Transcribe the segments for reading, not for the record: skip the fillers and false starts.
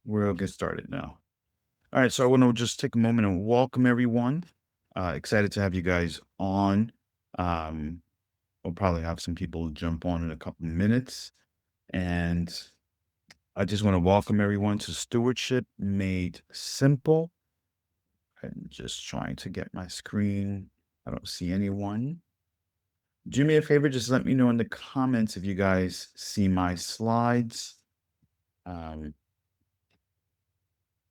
We'll get started now. All right, so I want to just take a moment and welcome everyone. Excited to have you guys on. Um, we'll probably have some people jump on in a couple minutes, and I just want to welcome everyone to Stewardship Made Simple. I'm just trying to get my screen. I don't see anyone. Do me a favor, just let me know in the comments if you guys see my slides. Um,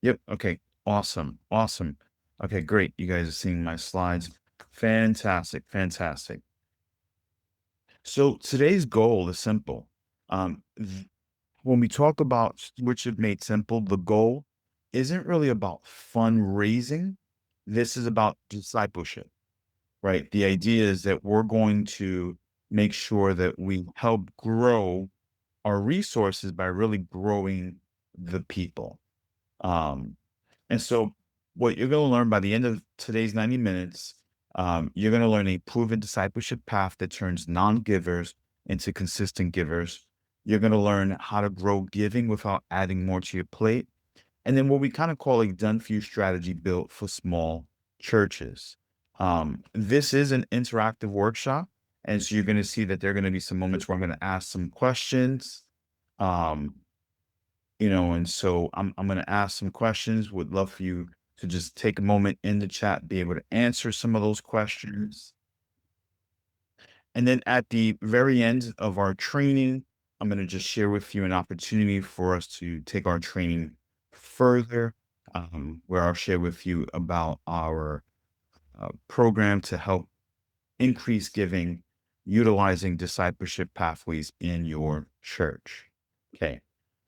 Yep. Okay. Awesome. Awesome. Okay, great. You guys are seeing my slides. Fantastic. Fantastic. So today's goal is simple. When we talk about which have made simple, the goal isn't really about fundraising. This is about discipleship, right? The idea is that we're going to make sure that we help grow our resources by really growing the people. Um, And so, what you're going to learn by the end of today's 90 minutes, you're going to learn a proven discipleship path that turns non givers into consistent givers. You're going to learn how to grow giving without adding more to your plate. And then, what we kind of call a done for you strategy built for small churches. This is an interactive workshop. And so, you're going to see that there are going to be some moments where I'm going to ask some questions. Um, and so I'm gonna ask some questions. Would love for you to just take a moment in the chat, be able to answer some of those questions. And then at the very end of our training, I'm gonna just share with you an opportunity for us to take our training further, where I'll share with you about our program to help increase giving, utilizing discipleship pathways in your church. Okay.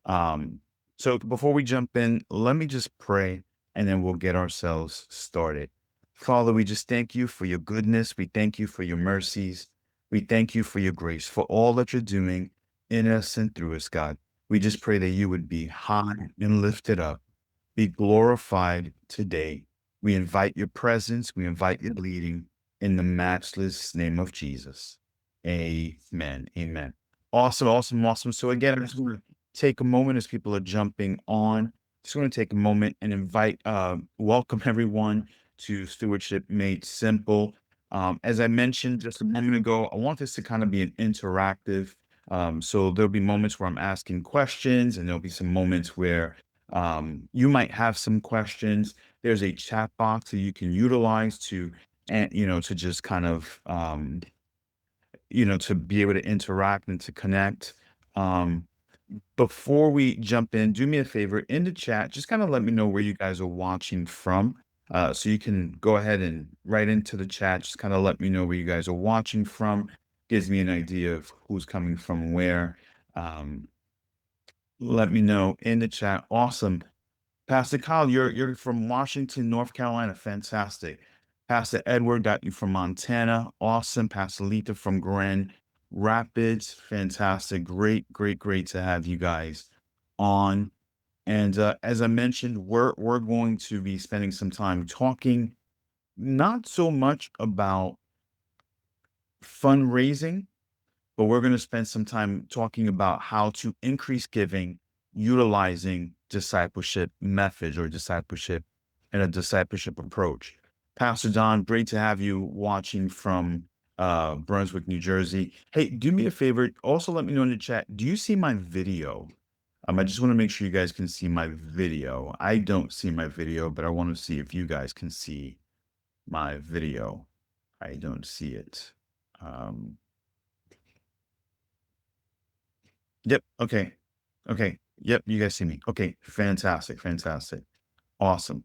Um, so before we jump in, let me just pray and then we'll get ourselves started. Father, we just thank you for your goodness. We thank you for your mercies. We thank you for your grace, for all that you're doing in us and through us, God. We just pray that you would be high and lifted up, be glorified today. We invite your presence. We invite your leading in the matchless name of Jesus. Amen. Amen. Awesome. Awesome. Awesome. So again, I just want to take a moment as people are jumping on. Just want to take a moment and welcome everyone to Stewardship Made Simple. As I mentioned just a moment ago, I want this to kind of be an interactive. So there'll be moments where I'm asking questions, and there'll be some moments where you might have some questions. There's a chat box that you can utilize to, and to just kind of, to be able to interact and to connect. Um, Before we jump in, do me a favor in the chat, just kind of let me know where you guys are watching from. So you can go ahead and write into the chat, just kind of let me know where you guys are watching from. Gives me an idea of who's coming from where. Um, Let me know in the chat. Awesome. Pastor Kyle, you're from Washington, North Carolina. Fantastic. Pastor Edward got you from Montana. Awesome. Pastor Letha from Grand Rapids. Fantastic. Great, great, great to have you guys on. And as I mentioned, we're going to be spending some time talking not so much about fundraising, but we're going to spend some time talking about how to increase giving utilizing discipleship methods or discipleship and a discipleship approach. Pastor Don, great to have you watching from Brunswick, New Jersey. Hey, do me a favor. Also, let me know in the chat. Do you see my video? I just want to make sure you guys can see my video. I don't see my video, but I want to see if you guys can see my video. I don't see it. Um, Yep. Okay. Okay. Yep. You guys see me. Okay. Fantastic. Fantastic. Awesome.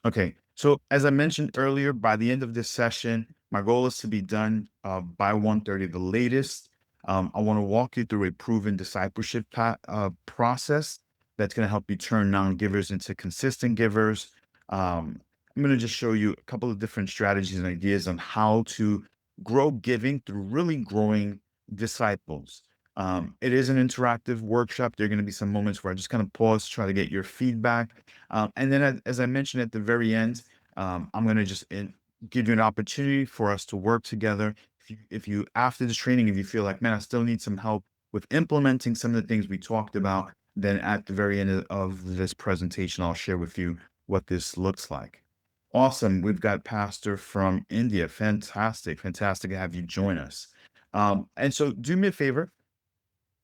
Okay. So as I mentioned earlier, by the end of this session, my goal is to be done by 1:30 the latest. I want to walk you through a proven discipleship process that's going to help you turn non-givers into consistent givers. I'm going to just show you a couple of different strategies and ideas on how to grow giving through really growing disciples. It is an interactive workshop. There are going to be some moments where I just kind of pause, try to get your feedback. And then, as I mentioned at the very end, I'm going to just give you an opportunity for us to work together. If you, after this training, if you feel like, man, I still need some help with implementing some of the things we talked about, Then at the very end of this presentation, I'll share with you what this looks like. Awesome. We've got Pastor from India. Fantastic. Fantastic to have you join us. And so do me a favor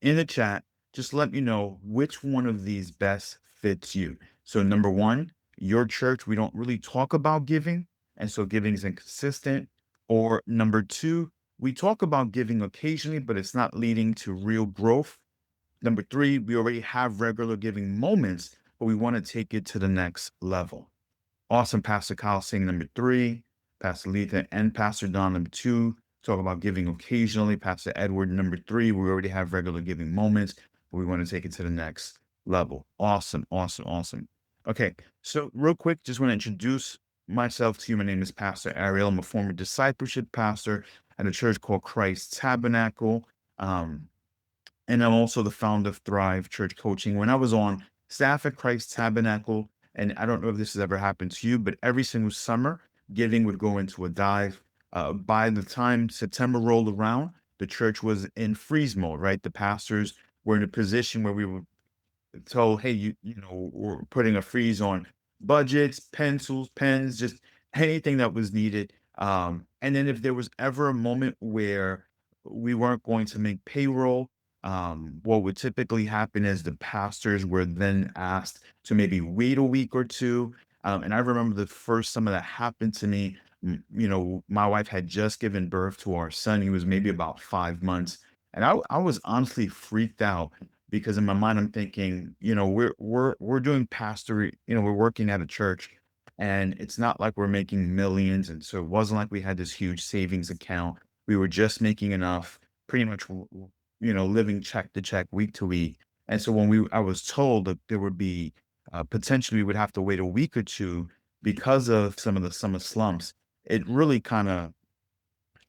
in the chat, just let me know which one of these best fits you. So, number one, your church, we don't really talk about giving, and so giving is inconsistent. Or number two, we talk about giving occasionally, but it's not leading to real growth. Number three, we already have regular giving moments, but we want to take it to the next level. Awesome. Pastor Kyle saying number three, Pastor Letha and Pastor Don number two, talk about giving occasionally. Pastor Edward number three, we already have regular giving moments, but we want to take it to the next level. Awesome, awesome, awesome. Okay, so real quick, just want to introduce myself to you. My name is Pastor Ariel. I'm a former discipleship pastor at a church called Christ Tabernacle. And I'm also the founder of Thrive Church Coaching. When I was on staff at Christ Tabernacle, and I don't know if this has ever happened to you, but every single summer, giving would go into a dive. By the time September rolled around, the church was in freeze mode, right? The pastors were in a position where we were told, hey, we're putting a freeze on budgets, pencils, pens, just anything that was needed. And then if there was ever a moment where we weren't going to make payroll, what would typically happen is the pastors were then asked to maybe wait a week or two. And I remember the first summer that happened to me. My wife had just given birth to our son. He was maybe about 5 months. And I was honestly freaked out because in my mind I'm thinking, we're doing pastory, we're working at a church, and it's not like we're making millions, and so it wasn't like we had this huge savings account. We were just making enough, pretty much, living check to check, week to week. And so when I was told that there would be potentially we would have to wait a week or two because of some of the summer slumps, it really kind of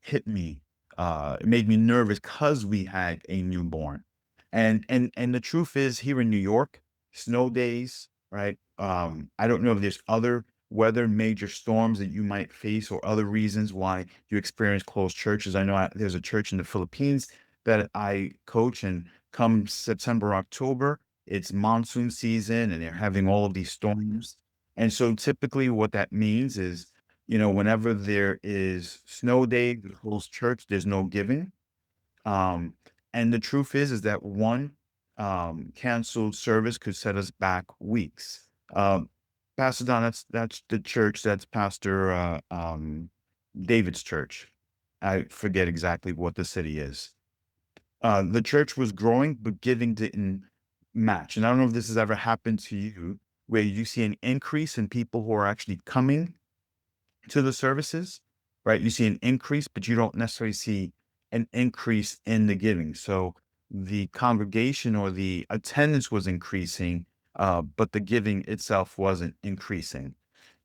hit me. It made me nervous because we had a newborn. And the truth is, here in New York, snow days, right? I don't know if there's other weather, major storms that you might face or other reasons why you experience closed churches. I know there's a church in the Philippines that I coach, and come September, October, it's monsoon season and they're having all of these storms. And so typically what that means is, whenever there is snow day, the closed church, there's no giving. Um, and the truth is that one canceled service could set us back weeks. Pastor Don, that's the church. That's Pastor David's church. I forget exactly what the city is. The church was growing, but giving didn't match. And I don't know if this has ever happened to you, where you see an increase in people who are actually coming to the services, right? You see an increase, but you don't necessarily see an increase in the giving. So the congregation or the attendance was increasing, but the giving itself wasn't increasing.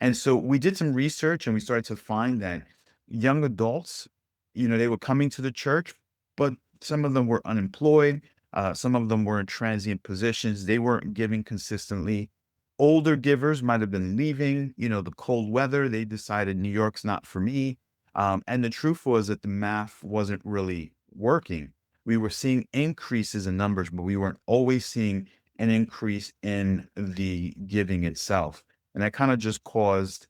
And so we did some research and we started to find that young adults, they were coming to the church, but some of them were unemployed. Some of them were in transient positions. They weren't giving consistently. Older givers might have been leaving, the cold weather. They decided New York's not for me. And the truth was that the math wasn't really working. We were seeing increases in numbers, but we weren't always seeing an increase in the giving itself. And that kind of just caused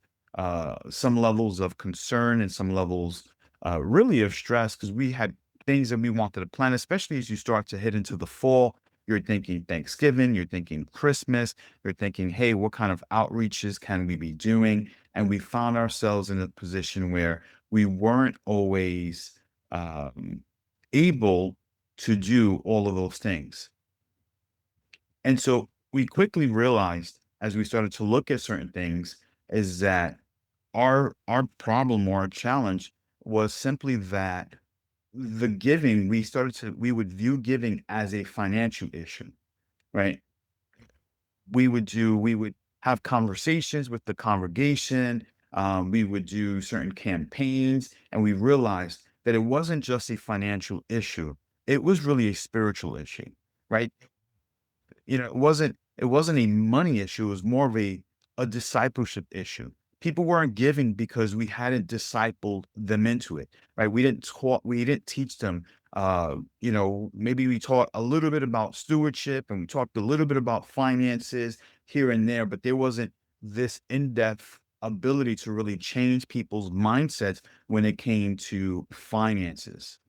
some levels of concern and some levels really of stress, because we had things that we wanted to plan, especially as you start to hit into the fall. You're thinking Thanksgiving, you're thinking Christmas, you're thinking, hey, what kind of outreaches can we be doing? And we found ourselves in a position where we weren't always um, able to do all of those things. And so we quickly realized, as we started to look at certain things, is that our problem or our challenge was simply that the giving, we would view giving as a financial issue, right? We would have conversations with the congregation. We would do certain campaigns, and we realized that it wasn't just a financial issue. It was really a spiritual issue, right? It wasn't a money issue. It was more of a discipleship issue. People weren't giving because we hadn't discipled them into it, right? We didn't teach them Maybe we taught a little bit about stewardship and we talked a little bit about finances here and there, but there wasn't this in-depth ability to really change people's mindsets when it came to finances.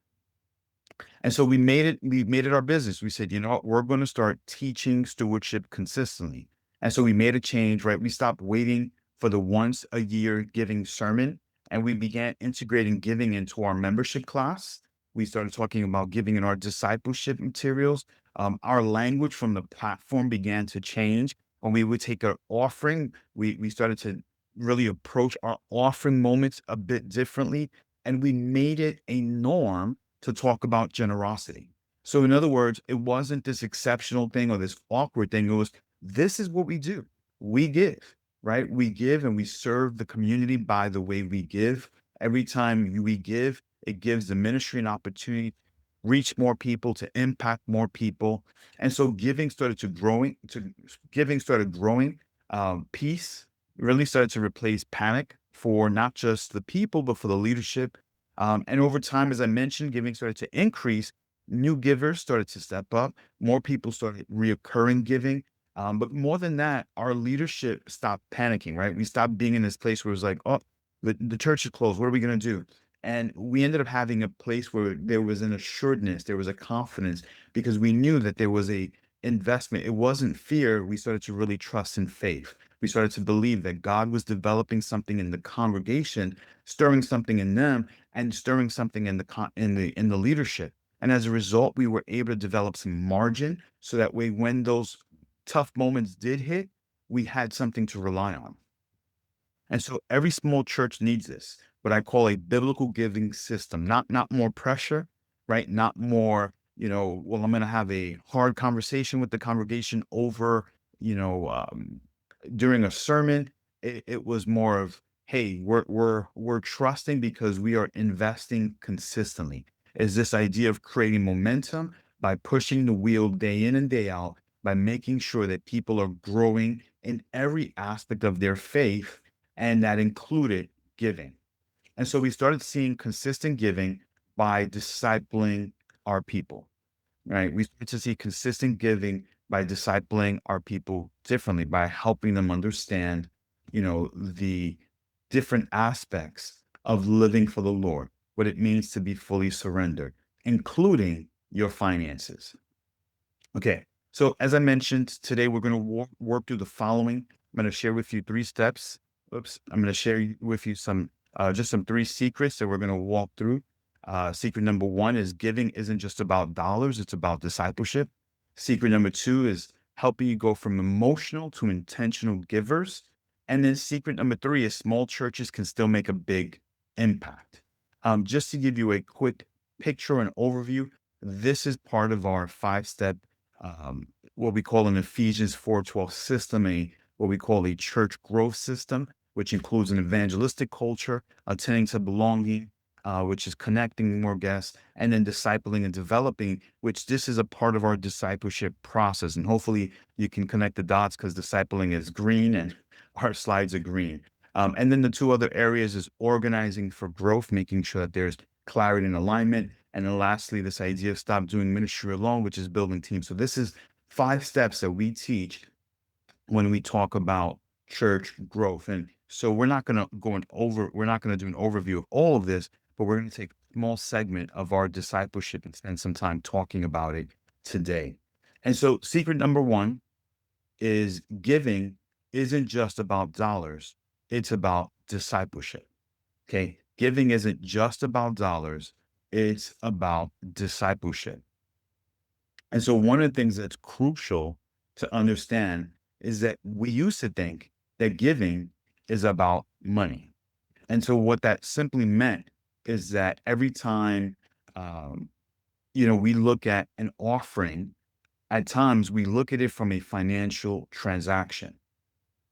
And so we made it our business. We said, you know what, we're going to start teaching stewardship consistently. And so we made a change, right? We stopped waiting for the once a year giving sermon and we began integrating giving into our membership class. We started talking about giving in our discipleship materials. Our language from the platform began to change. When we would take our offering, we started to really approach our offering moments a bit differently. And we made it a norm to talk about generosity. So, in other words, it wasn't this exceptional thing or this awkward thing. It was, this is what we do. We give, right? We give and we serve the community by the way we give. Every time we give, it gives the ministry an opportunity to reach more people, to impact more people. And so giving started growing. Peace really started to replace panic for not just the people, but for the leadership. And over time, as I mentioned, giving started to increase. New givers started to step up. More people started reoccurring giving. But more than that, our leadership stopped panicking, right? We stopped being in this place where it was like, oh, the church is closed. What are we going to do? And we ended up having a place where there was an assuredness, there was a confidence, because we knew that there was a investment. It wasn't fear. We started to really trust in faith. We started to believe that God was developing something in the congregation, stirring something in them, and stirring something in the leadership. And as a result, we were able to develop some margin so that way when those tough moments did hit, we had something to rely on. And so every small church needs this, what I call a biblical giving system, not more pressure, right? Not more, well, I'm going to have a hard conversation with the congregation over, you know, um, during a sermon. It was more of, hey, we're trusting because we are investing consistently. Is this idea of creating momentum by pushing the wheel day in and day out, by making sure that people are growing in every aspect of their faith, and that included giving. And so we started seeing consistent giving by discipling our people, right? We started to see consistent giving by discipling our people differently, by helping them understand, the different aspects of living for the Lord, what it means to be fully surrendered, including your finances. Okay. So as I mentioned, today we're going to work through the following. I'm going to share with you 3 steps. Oops. I'm going to share with you just some 3 secrets that we're going to walk through. Secret number 1 is giving isn't just about dollars. It's about discipleship. Secret number 2 is helping you go from emotional to intentional givers. And then secret number 3 is small churches can still make a big impact. Just to give you a quick picture and overview, this is part of our 5-step, what we call an Ephesians 4:12 system, what we call a church growth system, which includes an evangelistic culture, attending to belonging, which is connecting more guests, and then discipling and developing, which this is a part of our discipleship process. And hopefully you can connect the dots because discipling is green and our slides are green. And then the 2 other areas is organizing for growth, making sure that there's clarity and alignment. And then lastly, this idea of stop doing ministry alone, which is building teams. So this is 5 steps that we teach when we talk about church growth. And so we're not going to do an overview of all of this, but we're going to take a small segment of our discipleship and spend some time talking about it today. And so secret number 1 is giving isn't just about dollars. It's about discipleship. Okay. Giving isn't just about dollars. It's about discipleship. And so one of the things that's crucial to understand is that we used to think that giving is about money. And so what that simply meant is that every time, we look at an offering, at times we look at it from a financial transaction,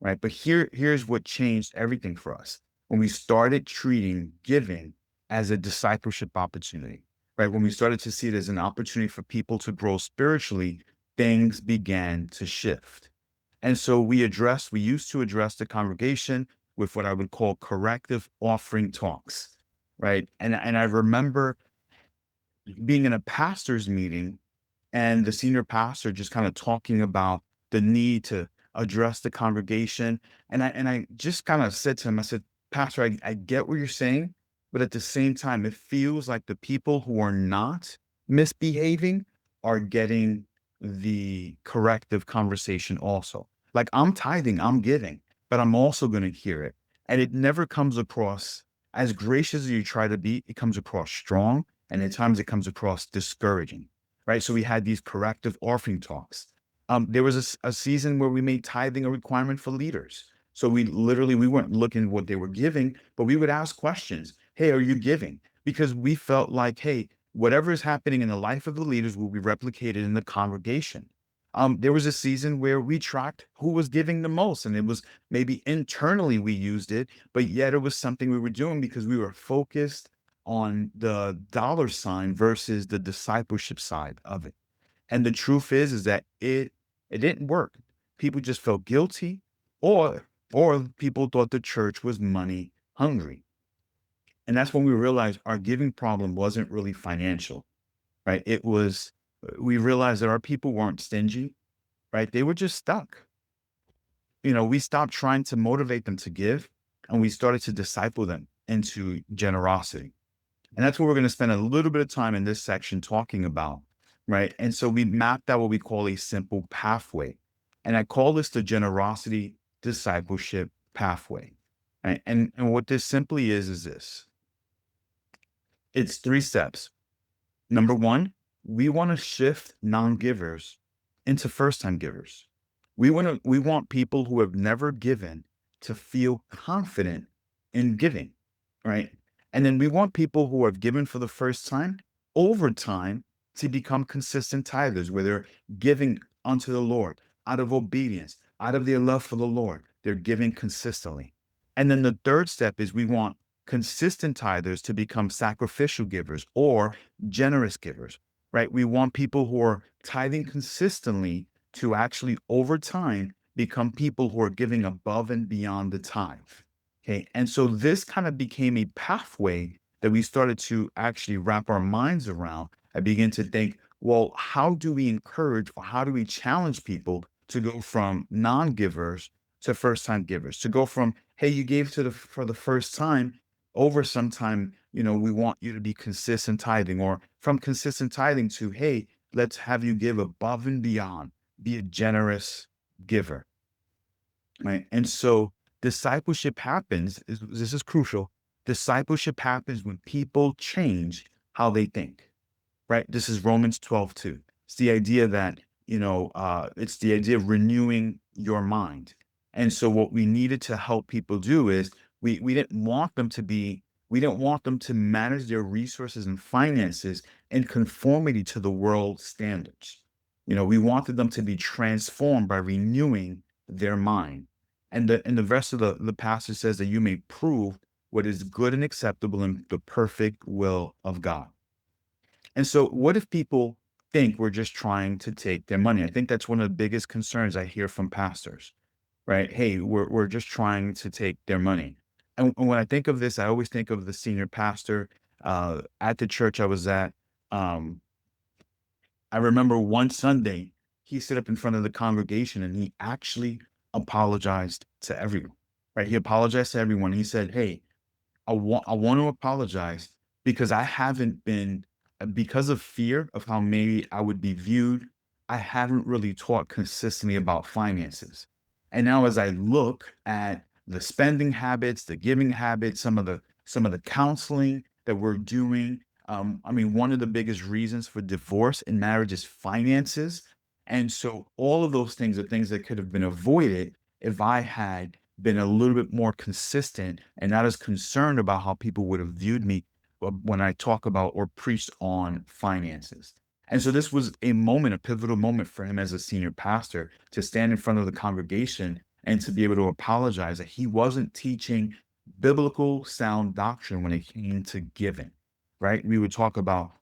right? But here's what changed everything for us. When we started treating giving as a discipleship opportunity, right? When we started to see it as an opportunity for people to grow spiritually, things began to shift. And so we used to address the congregation with what I would call corrective offering talks, right? And I remember being in a pastor's meeting and the senior pastor just kind of talking about the need to address the congregation. And I just kind of said to him, I said, Pastor, I get what you're saying, but at the same time, it feels like the people who are not misbehaving are getting the corrective conversation also. Like I'm tithing, I'm giving, but I'm also going to hear it. And it never comes across as gracious as you try to be, it comes across strong. And at times it comes across discouraging, right? So we had these corrective offering talks. There was a season where we made tithing a requirement for leaders. So we weren't looking at what they were giving, but we would ask questions. Hey, are you giving? Because we felt like, hey, whatever is happening in the life of the leaders will be replicated in the congregation. There was a season where we tracked who was giving the most, and it was maybe internally we used it, but yet it was something we were doing because we were focused on the dollar sign versus the discipleship side of it. And the truth is that it didn't work. People just felt guilty, or people thought the church was money hungry. And that's when we realized our giving problem wasn't really financial, right? It was we realized that our people weren't stingy, right? They were just stuck. We stopped trying to motivate them to give, and we started to disciple them into generosity. And that's what we're going to spend a little bit of time in this section talking about, right? And so we mapped out what we call a simple pathway. And I call this the generosity discipleship pathway. Right? And what this simply is this. It's 3 steps. Number one, we want to shift non-givers into first-time givers. We want people who have never given to feel confident in giving, right? And then we want people who have given for the first time over time to become consistent tithers, where they're giving unto the Lord out of obedience, out of their love for the Lord. They're giving consistently. And then the third step is we want consistent tithers to become sacrificial givers or generous givers, right? We want people who are tithing consistently to actually over time become people who are giving above and beyond the tithe. Okay. And so this kind of became a pathway that we started to actually wrap our minds around. I began to think, well, how do we encourage or how do we challenge people to go from non-givers to first-time givers, to go from, hey, you gave for the first time over some time, we want you to be consistent tithing, or from consistent tithing to, hey, let's have you give above and beyond, be a generous giver, right? And so discipleship happens, this is crucial. Discipleship happens when people change how they think, right? This is Romans 12:2. It's the idea that, it's the idea of renewing your mind. And so what we needed to help people do is we didn't want them to be, we didn't want them to manage their resources and finances in conformity to the world standards. We wanted them to be transformed by renewing their mind. And the rest of the passage says that you may prove what is good and acceptable in the perfect will of God. And so, what if people think we're just trying to take their money? I think that's one of the biggest concerns I hear from pastors, right? Hey, we're just trying to take their money. And when I think of this, I always think of the senior pastor at the church I was at. Um, I remember one Sunday, he stood up in front of the congregation and he actually apologized to everyone, right? He apologized to everyone. He said, hey, I want to apologize because I haven't been because of fear of how maybe I would be viewed. I haven't really taught consistently about finances. And now as I look at the spending habits, the giving habits, some of the counseling that we're doing, I mean, one of the biggest reasons for divorce in marriage is finances. And so all of those things are things that could have been avoided if I had been a little bit more consistent and not as concerned about how people would have viewed me when I talk about or preached on finances. And so this was a moment, a pivotal moment for him as a senior pastor to stand in front of the congregation and to be able to apologize that he wasn't teaching biblical sound doctrine when it came to giving, right? We would talk about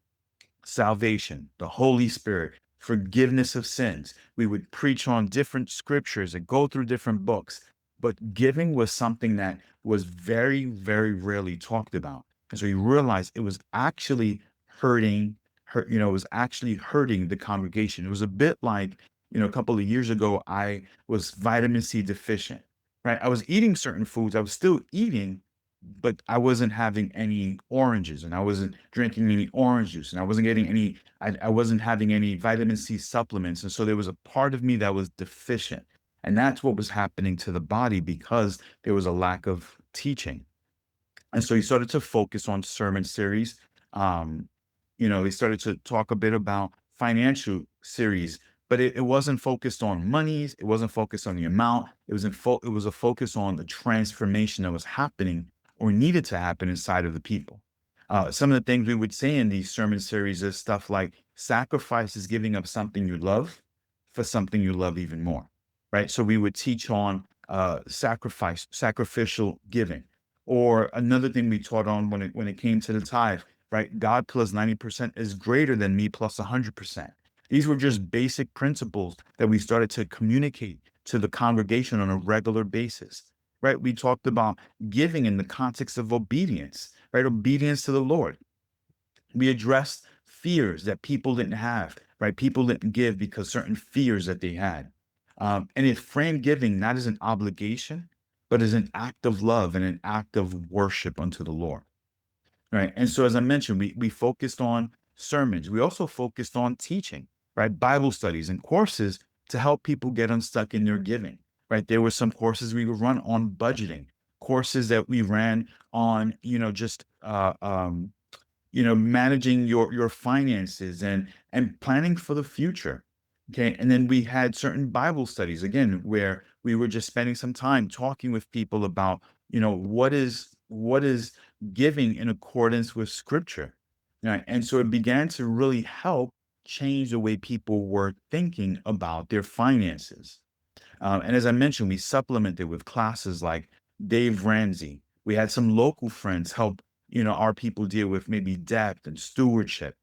salvation, the Holy Spirit, forgiveness of sins. We would preach on different scriptures and go through different books. But giving was something that was very, very rarely talked about. And so you realize it was actually hurting it was actually hurting the congregation. It was a bit like, a couple of years ago, I was vitamin C deficient, right? I was eating certain foods. I was still eating, but I wasn't having any oranges and I wasn't drinking any orange juice and I wasn't getting any, I wasn't having any vitamin C supplements. And so there was a part of me that was deficient. And that's what was happening to the body because there was a lack of teaching. And so he started to focus on sermon series. Um, he started to talk a bit about financial series, but it wasn't focused on monies. It wasn't focused on the amount. It was a focus on the transformation that was happening or needed to happen inside of the people. Some of the things we would say in these sermon series is stuff like sacrifice is giving up something you love for something you love even more, right? So we would teach on sacrificial giving. Or another thing we taught on when it came to the tithe, right? God plus 90% is greater than me plus 100%. These were just basic principles that we started to communicate to the congregation on a regular basis, right? We talked about giving in the context of obedience, right? Obedience to the Lord. We addressed fears that people didn't have, right? People didn't give because certain fears that they had. And it framed giving not as an obligation, but as an act of love and an act of worship unto the Lord. Right. And so, as I mentioned, we focused on sermons. We also focused on teaching, right? Bible studies and courses to help people get unstuck in their giving, right? There were some courses we would run on budgeting, courses that we ran on, just managing your finances and planning for the future. Okay. And then we had certain Bible studies again, where we were just spending some time talking with people about, what is giving in accordance with scripture. Right. And so it began to really help change the way people were thinking about their finances. And as I mentioned, we supplemented with classes like Dave Ramsey. We had some local friends help, our people deal with maybe debt and stewardship.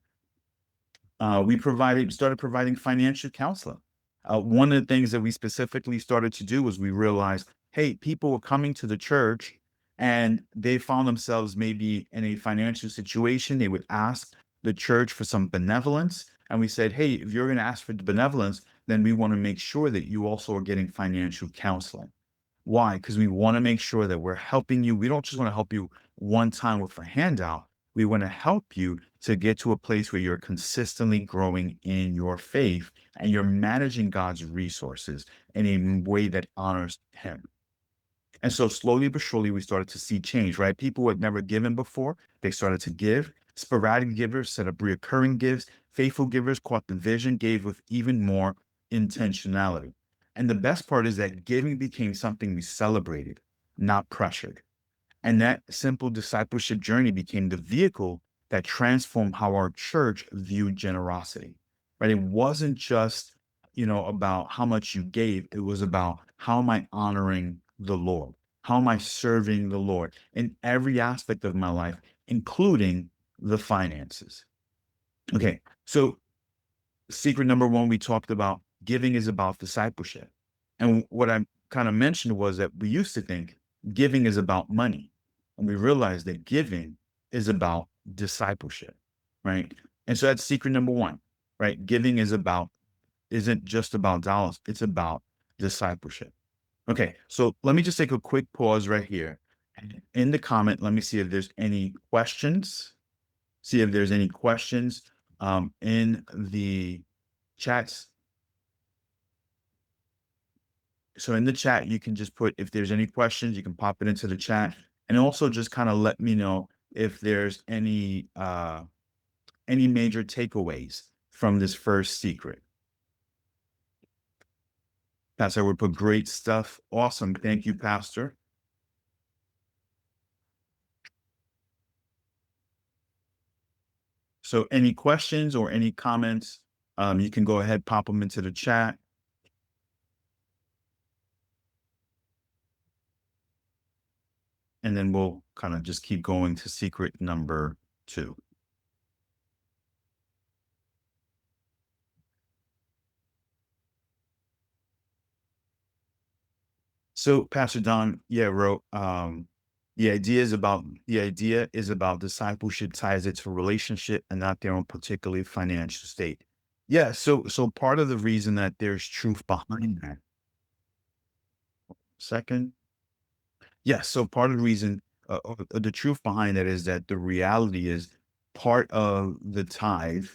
We started providing financial counseling. One of the things that we specifically started to do was we realized, hey, people were coming to the church and they found themselves maybe in a financial situation. They would ask the church for some benevolence. And we said, hey, if you're going to ask for the benevolence, then we want to make sure that you also are getting financial counseling. Why? Because we want to make sure that we're helping you. We don't just want to help you one time with a handout. We want to help you to get to a place where you're consistently growing in your faith and you're managing God's resources in a way that honors Him. And so slowly but surely, we started to see change, right? People who had never given before, they started to give. Sporadic givers set up recurring gives. Faithful givers caught the vision, gave with even more intentionality. And the best part is that giving became something we celebrated, not pressured. And that simple discipleship journey became the vehicle that transformed how our church viewed generosity, right? It wasn't just, about how much you gave. It was about how am I honoring the Lord? How am I serving the Lord in every aspect of my life, including the finances? Okay. So secret number one, we talked about giving is about discipleship. And what I kind of mentioned was that we used to think giving is about money. And we realized that giving is about discipleship, right? And so that's secret number one, right? Giving isn't just about dollars, it's about discipleship. Okay, so let me just take a quick pause right here. In the comment, let me see if there's any questions. See if there's any questions in the chats. So in the chat, you can just put, if there's any questions, you can pop it into the chat, and also just kind of let me know if there's any major takeaways from this first secret. Pastor would put great stuff. Awesome. Thank you, Pastor. So any questions or any comments, you can go ahead, pop them into the chat. And then we'll kind of just keep going to secret number 2. So Pastor Don, yeah, wrote, The idea is about discipleship ties it to relationship and not their own particularly financial state. Yeah, so part of the reason that there's truth behind that. Second, yes. So part of the reason, the truth behind it is that the reality is part of the tithe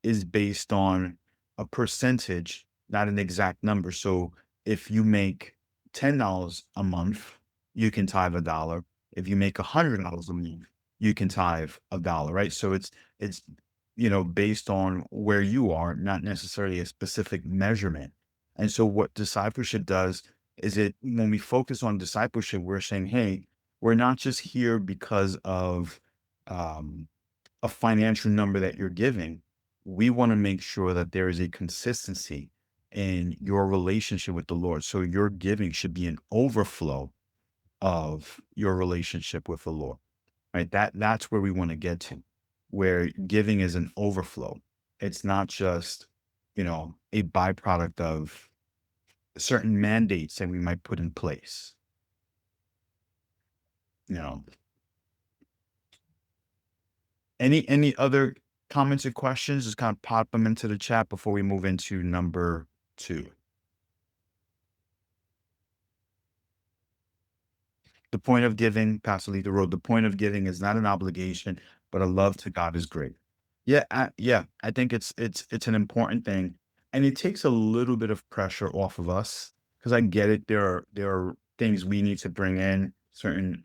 is based on a percentage, not an exact number. So if you make $10 a month, you can tithe a dollar. If you make $100 a month, you can tithe a dollar, right? So it's based on where you are, not necessarily a specific measurement. And so what discipleship does is it when we focus on discipleship, we're saying, hey, we're not just here because of um, a financial number that you're giving. We want to make sure that there is a consistency in your relationship with the Lord. So your giving should be an overflow of your relationship with the Lord, right? That's where we want to get to, where giving is an overflow. It's not just, a byproduct of certain mandates that we might put in place. You know, any other comments or questions? Just kind of pop them into the chat before we move into number two. The point of giving, Pastor Lee wrote, the point of giving is not an obligation, but a love to God is great. Yeah, I think it's an important thing, and it takes a little bit of pressure off of us because I get it. There are things we need to bring in, certain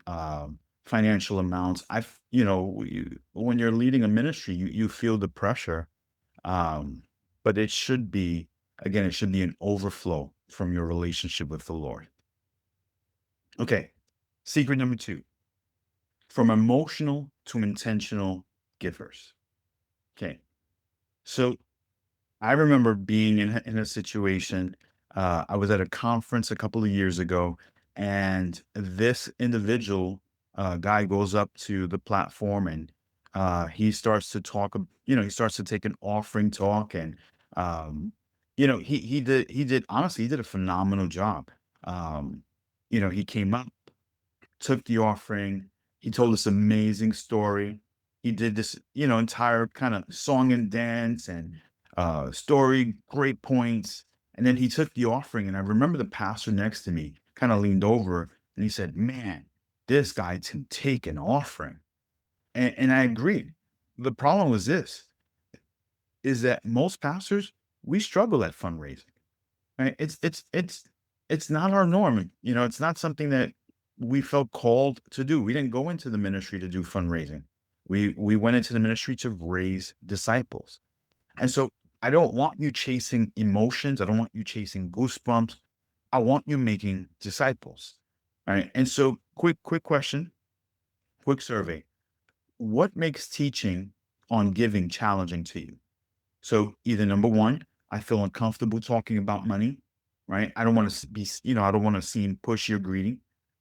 financial amounts. When you're leading a ministry, you feel the pressure, um, but it should be again, it should be an overflow from your relationship with the Lord. Okay, secret number two: from emotional to intentional givers. Okay, so I remember being in a situation. I was at a conference a couple of years ago, and this individual guy goes up to the platform and he starts to talk. He starts to take an offering talk, and he did honestly he did a phenomenal job. He came up, took the offering. He told this amazing story. He did this, entire kind of song and dance and story, great points. And then he took the offering. And I remember the pastor next to me kind of leaned over and he said, man, this guy can take an offering. And I agreed. The problem was this is that most pastors, we struggle at fundraising. Right? It's not our norm. It's not something that we felt called to do. We didn't go into the ministry to do fundraising. We went into the ministry to raise disciples. And so I don't want you chasing emotions. I don't want you chasing goosebumps. I want you making disciples. All right. And so quick question, quick survey. What makes teaching on giving challenging to you? So either number one, I feel uncomfortable talking about money, right? I don't want to I don't want to seem pushy or greedy.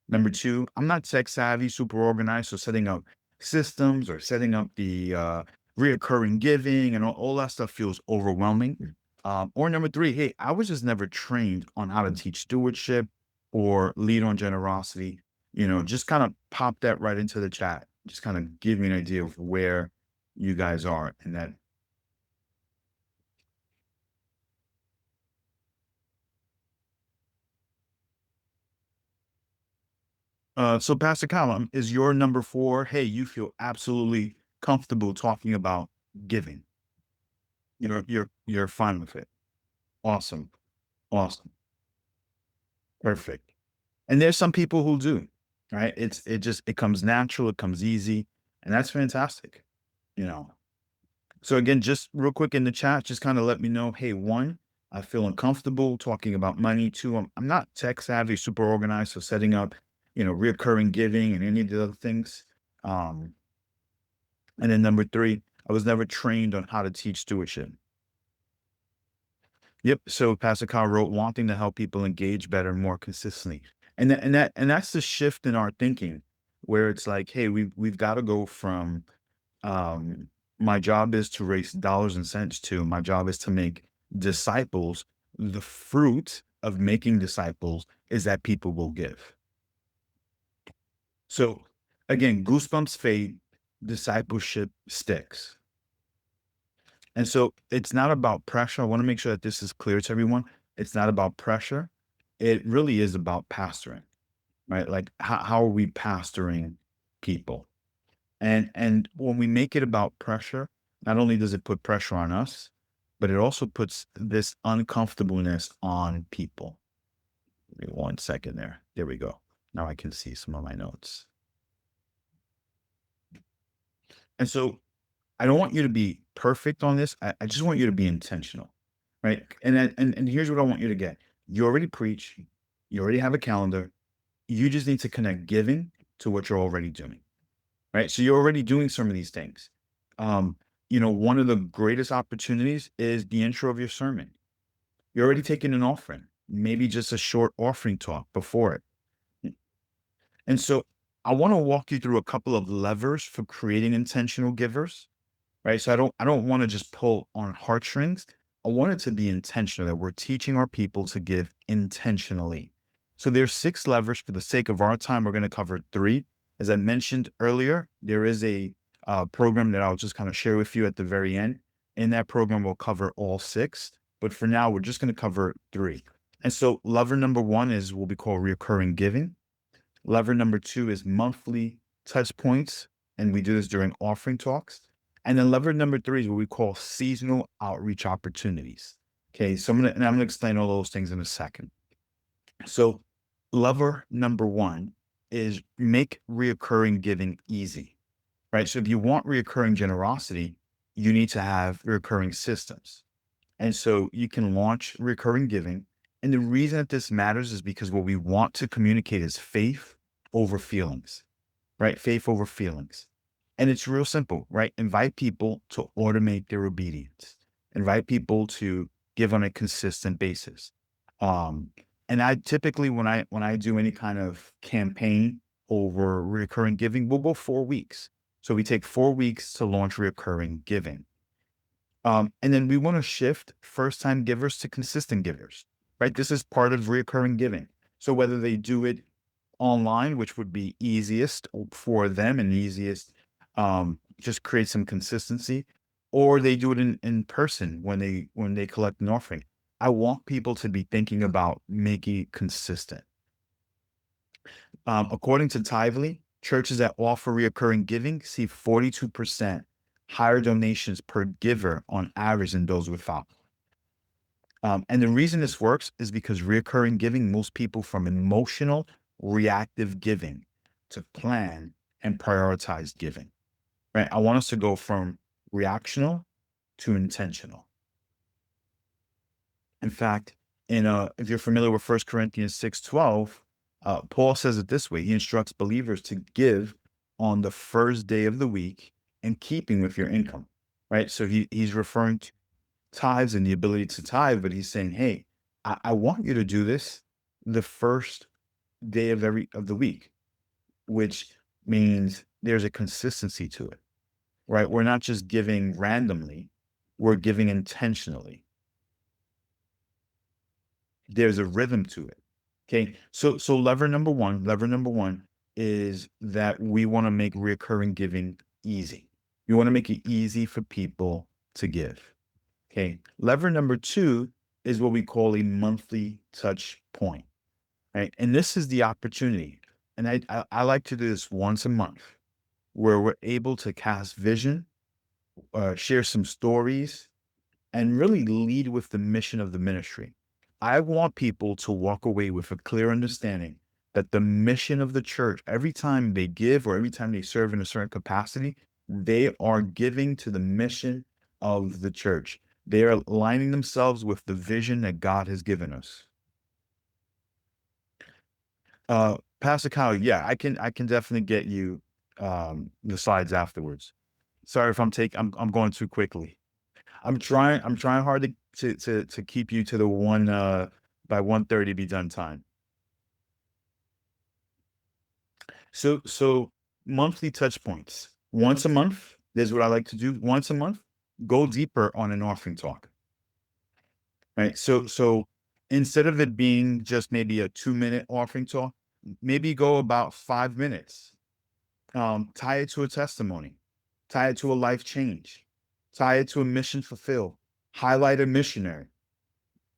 Number two, I'm not tech savvy, super organized. So setting up systems or setting up the reoccurring giving and all that stuff feels overwhelming. Or number three, hey, I was just never trained on how to teach stewardship or lead on generosity. Just kind of pop that right into the chat. Just kind of give me an idea of where you guys are in that. So Pastor Column, is your number four, hey, you feel absolutely comfortable talking about giving. You're fine with it. Awesome. Awesome. Perfect. And there's some people who do, right? It comes natural, it comes easy, and that's fantastic. You know. So again, just real quick in the chat, just kind of let me know, hey, one, I feel uncomfortable talking about money. Two, I'm not tech savvy, super organized, so setting up, reoccurring giving and any of the other things. Um, And then number three, I was never trained on how to teach stewardship. Yep. So Pastor Kyle wrote, wanting to help people engage better and more consistently. And that's the shift in our thinking, where it's like, hey, we've got to go from um my job is to raise dollars and cents to my job is to make disciples. The fruit of making disciples is that people will give. So Again, goosebumps fade, discipleship sticks. And so it's not about pressure. I want to make sure that this is clear to everyone. It's not about pressure. It really is about pastoring, right? Like how are we pastoring people? And when we make it about pressure, not only does it put pressure on us, but it also puts this uncomfortableness on people. Give me 1 second there. There we go. Now I can see some of my notes. And so I don't want you to be perfect on this. I just want you to be intentional, right? And here's what I want you to get. You already preach. You already have a calendar. You just need to connect giving to what you're already doing, right? So you're already doing some of these things. Um, one of the greatest opportunities is the intro of your sermon. You're already taking an offering, maybe just a short offering talk before it. And so I want to walk you through a couple of levers for creating intentional givers, right? So I don't want to just pull on heartstrings. I want it to be intentional, that we're teaching our people to give intentionally. So there's 6 levers. For the sake of our time, we're going to cover 3. As I mentioned earlier, there is a program that I'll just kind of share with you at the very end. In that program, we'll cover all 6. But for now, we're just going to cover 3. And so lever number 1 is what we call recurring giving. Lever number 2 is monthly touch points, and we do this during offering talks. And then lever number 3 is what we call seasonal outreach opportunities. Okay, so I'm gonna explain all those things in a second. So lever number 1 is make reoccurring giving easy, right? So if you want reoccurring generosity, you need to have recurring systems. And so you can launch recurring giving. And the reason that this matters is because what we want to communicate is faith over feelings, right? Faith over feelings. And it's real simple, right? Invite people to automate their obedience. Invite people to give on a consistent basis. Um, and I typically, when I do any kind of campaign over recurring giving, we'll go 4 weeks. So we take 4 weeks to launch recurring giving. And then we want to shift first time givers to consistent givers, right? This is part of recurring giving. So whether they do it online, which would be easiest for them and easiest, just create some consistency, or they do it in person when they collect an offering. I want people to be thinking about making it consistent. According to Tively, churches that offer recurring giving see 42% higher donations per giver on average than those without. And the reason this works is because recurring giving moves people from emotional, reactive giving to plan and prioritize giving, right? I want us to go from reactional to intentional. In fact, if you're familiar with 1 Corinthians 6:12, Paul says it this way. He instructs believers to give on the first day of the week in keeping with your income, right? So he's referring to tithes and the ability to tithe, but he's saying, hey, I want you to do this the first day of the week, which means there's a consistency to it, right? We're not just giving randomly, we're giving intentionally. There's a rhythm to it. Okay. So lever number one is that we want to make recurring giving easy. We want to make it easy for people to give. Okay. Lever number 2 is what we call a monthly touch point. Right. And this is the opportunity. And I like to do this once a month where we're able to cast vision, share some stories, and really lead with the mission of the ministry. I want people to walk away with a clear understanding that the mission of the church, every time they give or every time they serve in a certain capacity, they are giving to the mission of the church. They are aligning themselves with the vision that God has given us. Pastor Kyle, yeah, I can definitely get you the slides afterwards. Sorry if I'm going too quickly. I'm trying hard to keep you to the one by 1:30 be done time. So monthly touch points. Once a month, this is what I like to do. Once a month, go deeper on an offering talk. Right. So instead of it being just maybe a 2-minute offering talk, maybe go about 5 minutes. Tie it to a testimony, tie it to a life change, tie it to a mission fulfilled, highlight a missionary.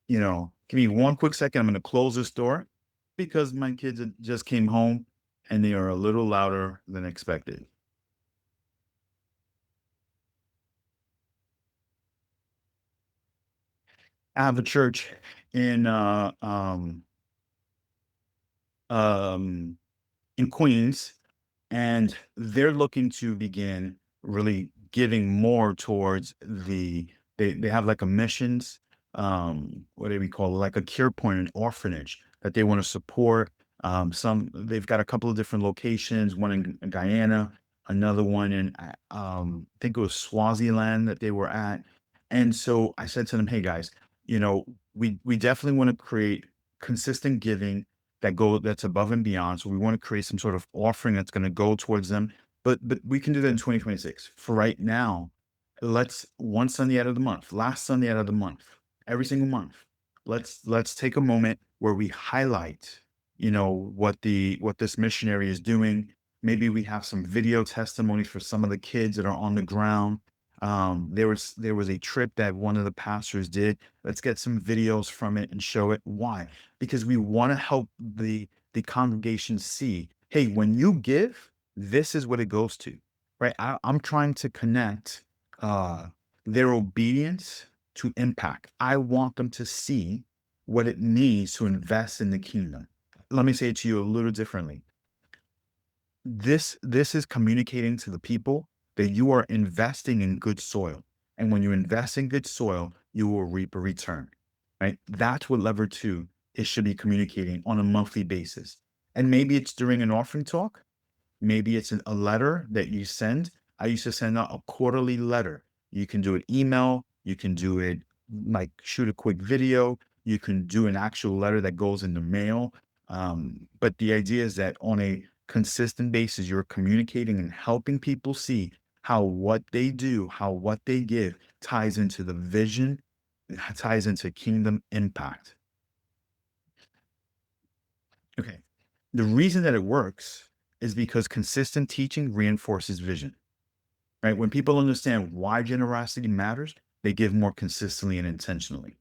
Give me one quick second. I'm going to close this door because my kids just came home and they are a little louder than expected. I have a church in um, in Queens, and they're looking to begin really giving more towards they have like a missions, what do we call it, like a cure point, an orphanage that they want to support. Some they've got a couple of different locations, one in Guyana, another one in I think it was Swaziland that they were at. And so I said to them, hey guys, we definitely want to create consistent giving that's above and beyond. So we want to create some sort of offering that's going to go towards them. But we can do that in 2026. For right now, let's one Sunday out of the month, last Sunday out of the month, every single month. Let's take a moment where we highlight, what this missionary is doing. Maybe we have some video testimonies for some of the kids that are on the ground. There was a trip that one of the pastors did. Let's get some videos from it and show it. Why? Because we want to help the congregation see, hey, when you give, this is what it goes to, right? I'm trying to connect uh, their obedience to impact. I want them to see what it means to invest in the kingdom. Let me say it to you a little differently. This is communicating to the people that you are investing in good soil. And when you invest in good soil, you will reap a return. Right? That's what lever two it should be communicating on a monthly basis. And maybe it's during an offering talk. Maybe it's a letter that you send. I used to send out a quarterly letter. You can do it email. You can do it like shoot a quick video. You can do an actual letter that goes in the mail. But the idea is that on a consistent basis, you're communicating and helping people see how what they do, how what they give ties into the vision, ties into kingdom impact. Okay. The reason that it works is because consistent teaching reinforces vision, right? When people understand why generosity matters, they give more consistently and intentionally.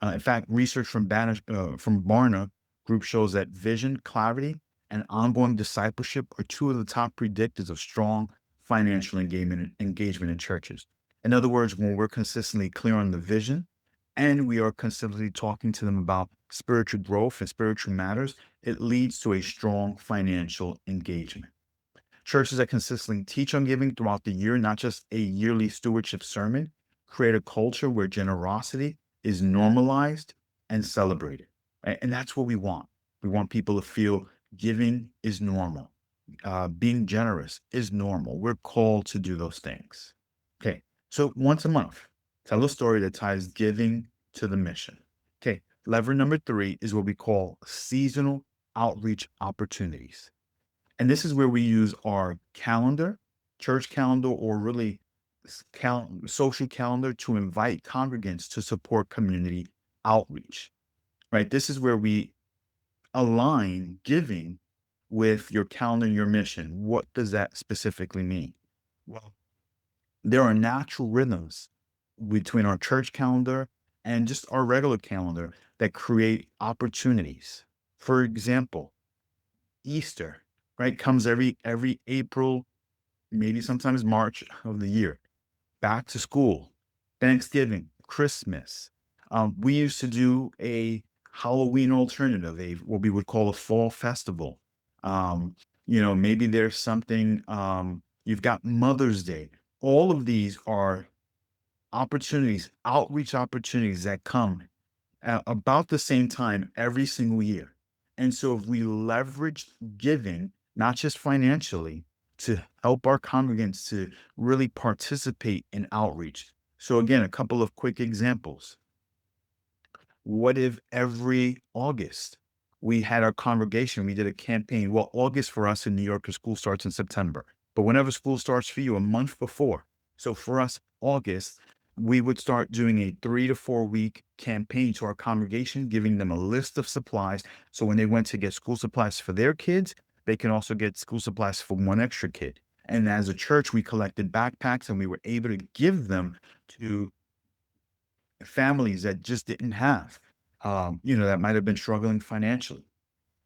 In fact, research from Barna Group shows that vision, clarity, and ongoing discipleship are two of the top predictors of strong financial engagement in churches. In other words, when we're consistently clear on the vision and we are consistently talking to them about spiritual growth and spiritual matters, it leads to a strong financial engagement. Churches that consistently teach on giving throughout the year, not just a yearly stewardship sermon, create a culture where generosity is normalized and celebrated. Right? And that's what we want. We want people to feel giving is normal. Being generous is normal. We're called to do those things. Okay. So once a month, tell a story that ties giving to the mission. Okay. Lever number three is what we call seasonal outreach opportunities. And this is where we use our calendar, church calendar, or really social calendar to invite congregants to support community outreach, right? This is where we align giving with your calendar and your mission. What does that specifically mean? Well, there are natural rhythms between our church calendar and just our regular calendar that create opportunities. For example, Easter, right, comes every April, maybe sometimes March of the year. Back to school, Thanksgiving, Christmas. We used to do a Halloween alternative, what we would call a fall festival. Um, maybe there's something. You've got Mother's Day. All of these are opportunities, outreach opportunities that come at about the same time every single year. And so if we leverage giving, not just financially, to help our congregants to really participate in outreach. So again, a couple of quick examples. What if every August we had our congregation, we did a campaign? Well, August for us in New York, because school starts in September, but whenever school starts for you, a month before. So for us, August, we would start doing a 3 to 4 week campaign to our congregation, giving them a list of supplies. So when they went to get school supplies for their kids, they can also get school supplies for one extra kid. And as a church, we collected backpacks and we were able to give them to families that just didn't have, that might have been struggling financially.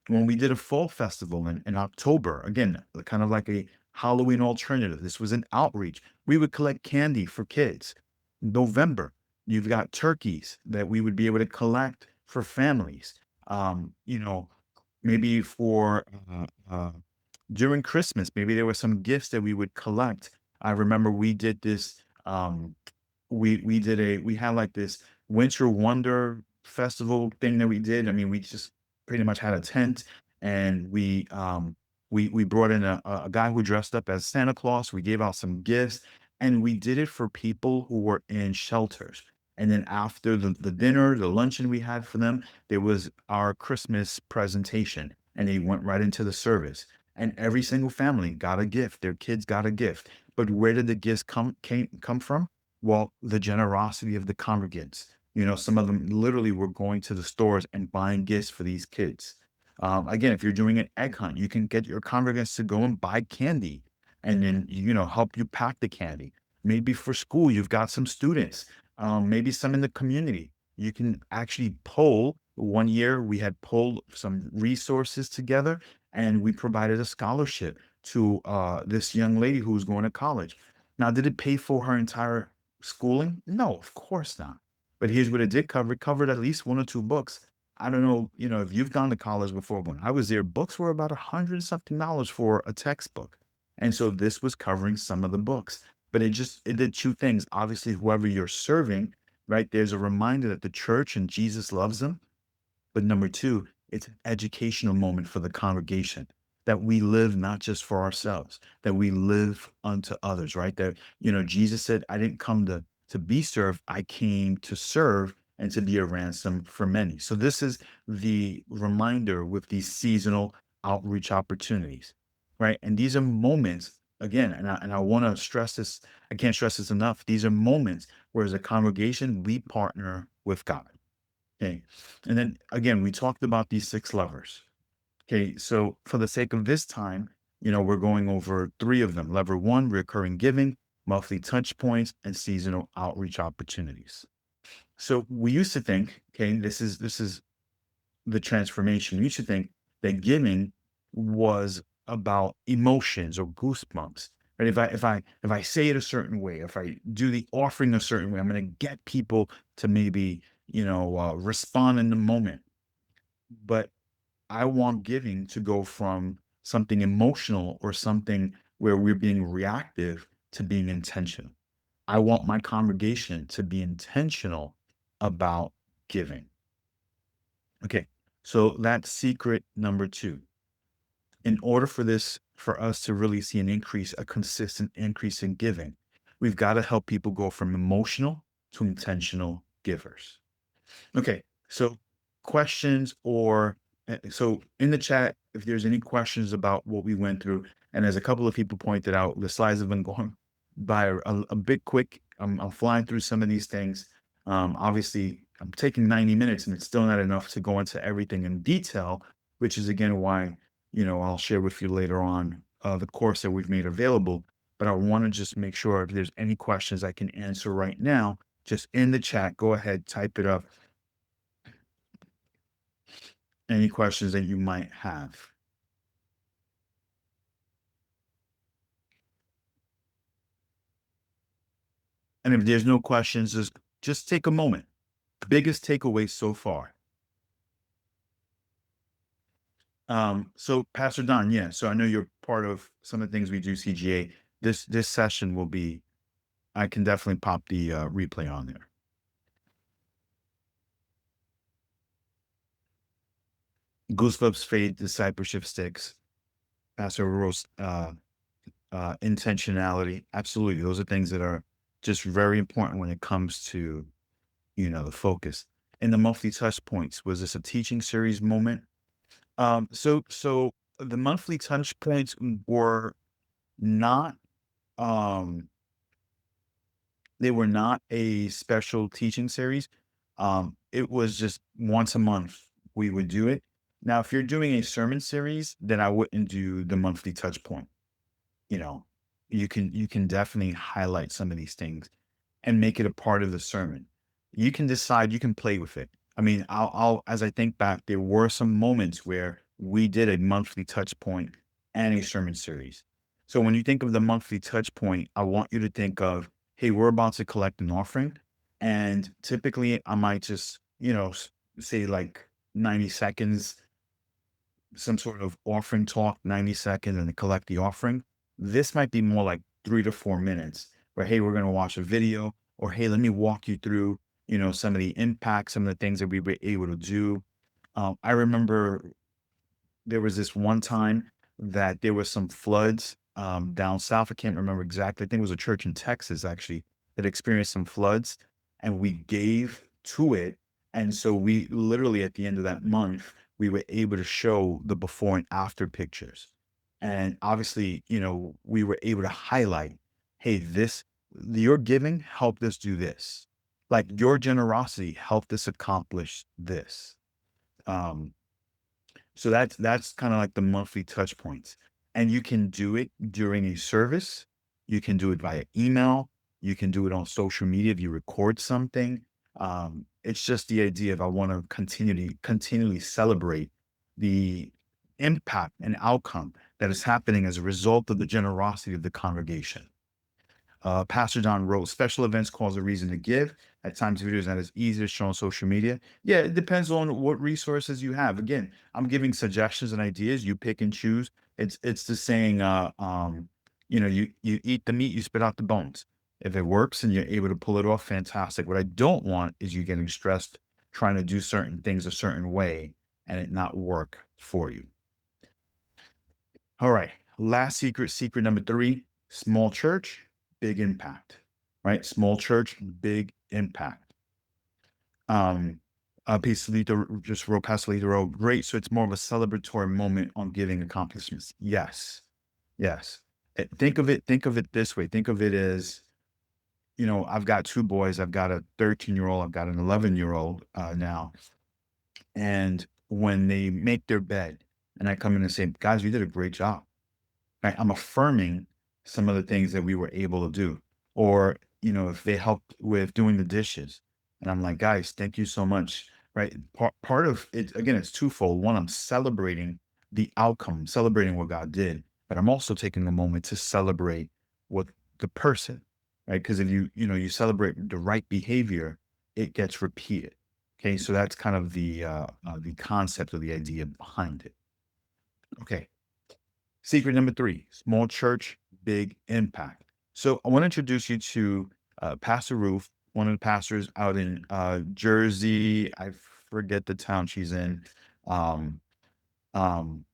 When we did a fall festival in October, again, kind of like a Halloween alternative, this was an outreach. We would collect candy for kids. November, you've got turkeys that we would be able to collect for families. You know, maybe for during Christmas, maybe there were some gifts that we would collect. I remember we did this. We had like this winter wonder festival thing that we did. I mean, we just pretty much had a tent and we brought in a guy who dressed up as Santa Claus. We gave out some gifts and we did it for people who were in shelters. And then after the dinner, the luncheon we had for them, there was our Christmas presentation and they went right into the service. And every single family got a gift. Their kids got a gift. But where did the gifts come from? Well, the generosity of the congregants. Some of them literally were going to the stores and buying gifts for these kids. Again, if you're doing an egg hunt, you can get your congregants to go and buy candy and then, help you pack the candy. Maybe for school, you've got some students, maybe some in the community. You can actually pull. One year, we had pulled some resources together and we provided a scholarship to this young lady who was going to college. Now, did it pay for her entire schooling? No, of course not. But here's what it did cover. It covered at least one or two books. I don't know, if you've gone to college before. When I was there, books were about $100 something for a textbook. And so this was covering some of the books. But it did two things. Obviously, whoever you're serving, right? There's a reminder that the church and Jesus loves them. But number two, it's an educational moment for the congregation that we live not just for ourselves, that we live unto others, right? That, Jesus said, I didn't come to be served, I came to serve and to be a ransom for many. So this is the reminder with these seasonal outreach opportunities, right? And these are moments, again, and I want to stress this, I can't stress this enough. These are moments where as a congregation, we partner with God. Okay. And then again, we talked about these six levers. Okay. So for the sake of this time, we're going over three of them. Lever one, recurring giving, monthly touch points, and seasonal outreach opportunities. So we used to think, okay, this is the transformation. We used to think that giving was about emotions or goosebumps. Right? If I say it a certain way, if I do the offering a certain way, I'm going to get people to maybe respond in the moment. But I want giving to go from something emotional or something where we're being reactive to being intentional. I want my congregation to be intentional about giving. Okay, so that's secret number two. In order for us to really see an increase, a consistent increase in giving, we've got to help people go from emotional to intentional givers. Okay, so questions or so in the chat, if there's any questions about what we went through, and as a couple of people pointed out, the slides have been going by a bit quick. I'm flying through some of these things. Obviously, I'm taking 90 minutes, and it's still not enough to go into everything in detail, which is again why I'll share with you later on the course that we've made available. But I want to just make sure if there's any questions I can answer right now, just in the chat, go ahead, type it up. Any questions that you might have. And if there's no questions, just take a moment. Biggest takeaway so far. So Pastor Don, yeah. So I know you're part of some of the things we do CGA. This session will be. I can definitely pop the replay on there. Goosebumps fade, discipleship sticks. Pastor Rose, intentionality. Absolutely, those are things that are just very important when it comes to the focus. And the monthly touch points. Was this a teaching series moment? So the monthly touch points were not um they were not a special teaching series. It was just once a month we would do it. Now, if you're doing a sermon series, then I wouldn't do the monthly touch point. You know, you can definitely highlight some of these things and make it a part of the sermon. You can decide, you can play with it. I mean, as I think back, there were some moments where we did a monthly touch point and a sermon series. So when you think of the monthly touch point, I want you to think of, hey, we're about to collect an offering. And typically I might just, say like 90 seconds, some sort of offering talk, 90 seconds, and then collect the offering. This might be more like 3 to 4 minutes where, hey, we're going to watch a video, or hey, let me walk you through, some of the impacts, some of the things that we were able to do. I remember there was this one time that there was some floods down south. I can't remember exactly. I think it was a church in Texas actually that experienced some floods, and we gave to it. And so we literally at the end of that month, we were able to show the before and after pictures. And obviously, we were able to highlight, hey, your giving helped us do this. Like your generosity helped us accomplish this. Um, so that's kind of like the monthly touch points. And you can do it during a service. You can do it via email. You can do it on social media if you record something. It's just the idea of I want to continually celebrate the impact and outcome that is happening as a result of the generosity of the congregation. Pastor John wrote, special events cause a reason to give. At times, video is not as easy to show on social media. Yeah, it depends on what resources you have. Again, I'm giving suggestions and ideas. You pick and choose. It's the saying, you eat the meat, you spit out the bones. If it works and you're able to pull it off, fantastic. What I don't want is you getting stressed trying to do certain things a certain way and it not work for you. All right. Last secret number three, small church, big impact, right? Small church, big impact. Pastor just wrote, Pastor Lita wrote, great. So it's more of a celebratory moment on giving accomplishments. Yes. Yes. Think of it this way. Think of it as, I've got two boys. I've got a 13-year-old. I've got an 11-year-old now. And when they make their bed and I come in and say, guys, you did a great job. Right? I'm affirming some of the things that we were able to do. Or, if they helped with doing the dishes, and I'm like, guys, thank you so much. Right. Part of it, again, it's twofold. One, I'm celebrating the outcome, celebrating what God did, but I'm also taking a moment to celebrate what the person, right? Because if you celebrate the right behavior, it gets repeated. Okay. So that's kind of the concept of the idea behind it. Okay. Secret number three, small church, big impact. So I want to introduce you to Pastor Ruth, one of the pastors out in Jersey. I forget the town she's in. Um, um,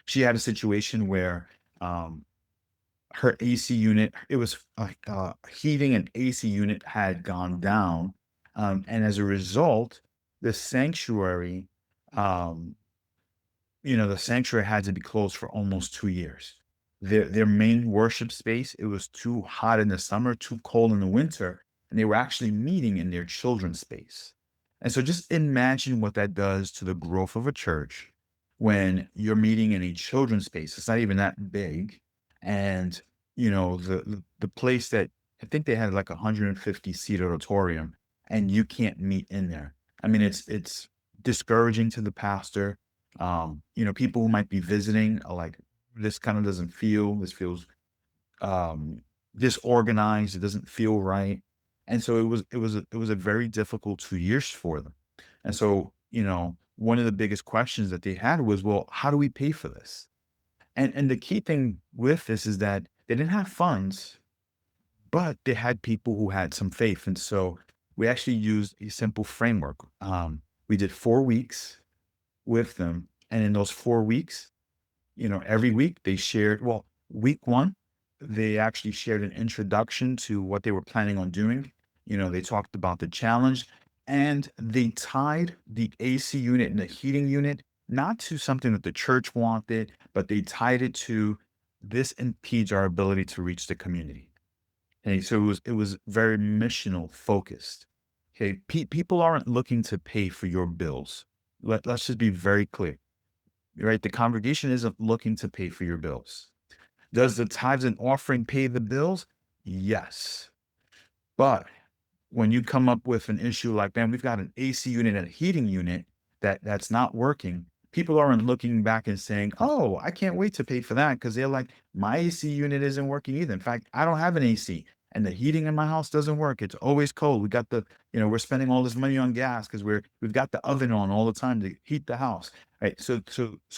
she had a situation where um, her AC unit, it was heating and AC unit had gone down. And as a result, the sanctuary, um, the sanctuary had to be closed for almost 2 years. Their main worship space, it was too hot in the summer, too cold in the winter, and they were actually meeting in their children's space. And so just imagine what that does to the growth of a church when you're meeting in a children's space. It's not even that big. And the place that I think they had like 150 seat auditorium and you can't meet in there. I mean, it's discouraging to the pastor. People who might be visiting are like, this feels um disorganized, it doesn't feel right. And so it was a very difficult 2 years for them. And so, one of the biggest questions that they had was, well, how do we pay for this? And the key thing with this is that they didn't have funds, but they had people who had some faith. And so we actually used a simple framework. We did 4 weeks with them. And in those 4 weeks, every week they shared, well, week one, they actually shared an introduction to what they were planning on doing. They talked about the challenge and they tied the AC unit and the heating unit, not to something that the church wanted, but they tied it to this impedes our ability to reach the community. Okay, so it was very missional focused. Okay, people aren't looking to pay for your bills. Let's just be very clear. right? The congregation isn't looking to pay for your bills. Does the tithes and offering pay the bills? Yes. But when you come up with an issue like, man, we've got an AC unit and a heating unit that's not working, people aren't looking back and saying, oh, I can't wait to pay for that, because they're like, my AC unit isn't working either. In fact, I don't have an AC, and the heating in my house doesn't work. It's always cold. We got we're spending all this money on gas because we've got the oven on all the time to heat the house. Right. So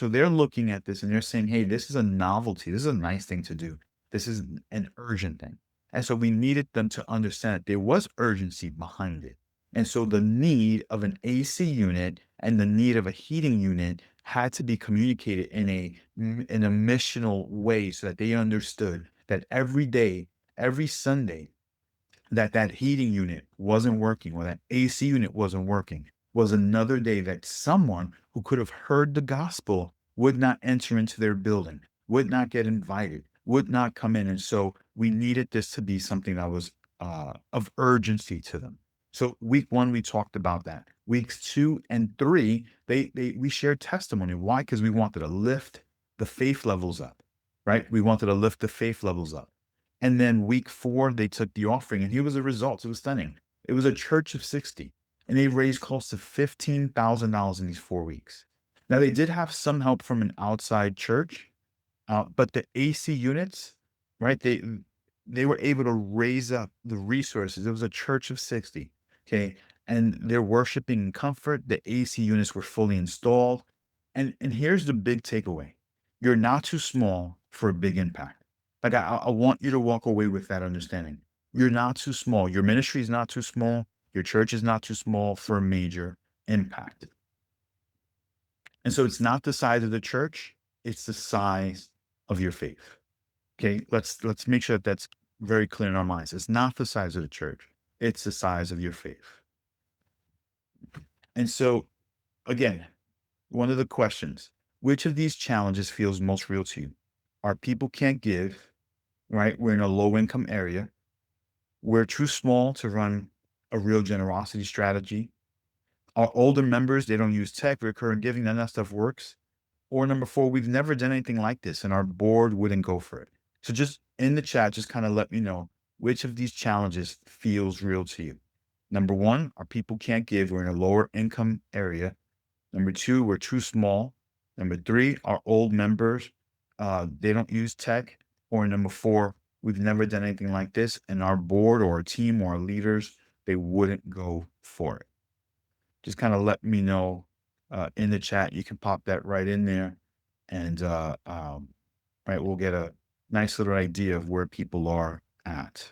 they're looking at this and they're saying, hey, this is a novelty. This is a nice thing to do. This is an urgent thing. And so we needed them to understand that there was urgency behind it. And so the need of an AC unit and the need of a heating unit had to be communicated in a missional way, so that they understood that every day, every Sunday, that heating unit wasn't working, or that AC unit wasn't working, was another day that someone who could have heard the gospel would not enter into their building, would not get invited, would not come in. And so we needed this to be something that was of urgency to them. So week one, we talked about that. Weeks 2 and 3, we shared testimony. Why? Because we wanted to lift the faith levels up, right? We wanted to lift the faith levels up. And then week 4, they took the offering, and here was the results. It was stunning. It was a church of 60, and they raised close to $15,000 in these 4 weeks. Now, they did have some help from an outside church, but the AC units, right? They were able to raise up the resources. It was a church of 60, okay, and they're worshiping in comfort. The AC units were fully installed, and here's the big takeaway: you're not too small for a big impact. Like I want you to walk away with that understanding. You're not too small. Your ministry is not too small. Your church is not too small for a major impact. And so it's not the size of the church, it's the size of your faith. Okay, let's make sure that that's very clear in our minds. It's not the size of the church, it's the size of your faith. And so again, one of the questions: which of these challenges feels most real to you? Our people can't give, right? We're in a low income area. We're too small to run a real generosity strategy. Our older members, they don't use tech, recurring giving, none of that stuff works. Or number 4, we've never done anything like this and our board wouldn't go for it. So just in the chat, just kind of let me know which of these challenges feels real to you. Number 1, our people can't give. We're in a lower income area. Number 2, we're too small. Number 3, our old members, they don't use tech. Or number 4, we've never done anything like this, and our board or our team or our leaders, they wouldn't go for it. Just kind of let me know in the chat. You can pop that right in there, and right, we'll get a nice little idea of where people are at.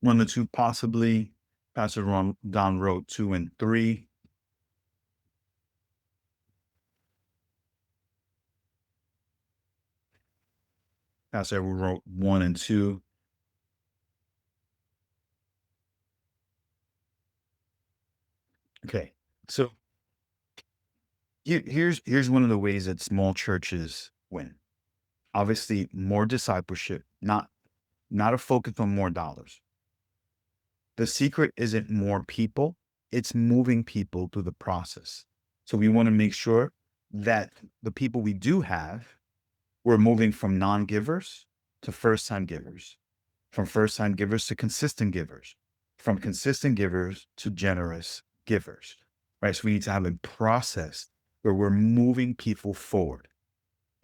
One of the two, possibly. Pastor Don wrote 2 and 3. Pastor Edward wrote 1 and 2. Okay, so here's one of the ways that small churches win. Obviously, more discipleship, not a focus on more dollars. The secret isn't more people, it's moving people through the process. So we want to make sure that the people we do have, we're moving from non-givers to first-time givers, from first-time givers to consistent givers, from consistent givers to generous givers, right? So we need to have a process where we're moving people forward.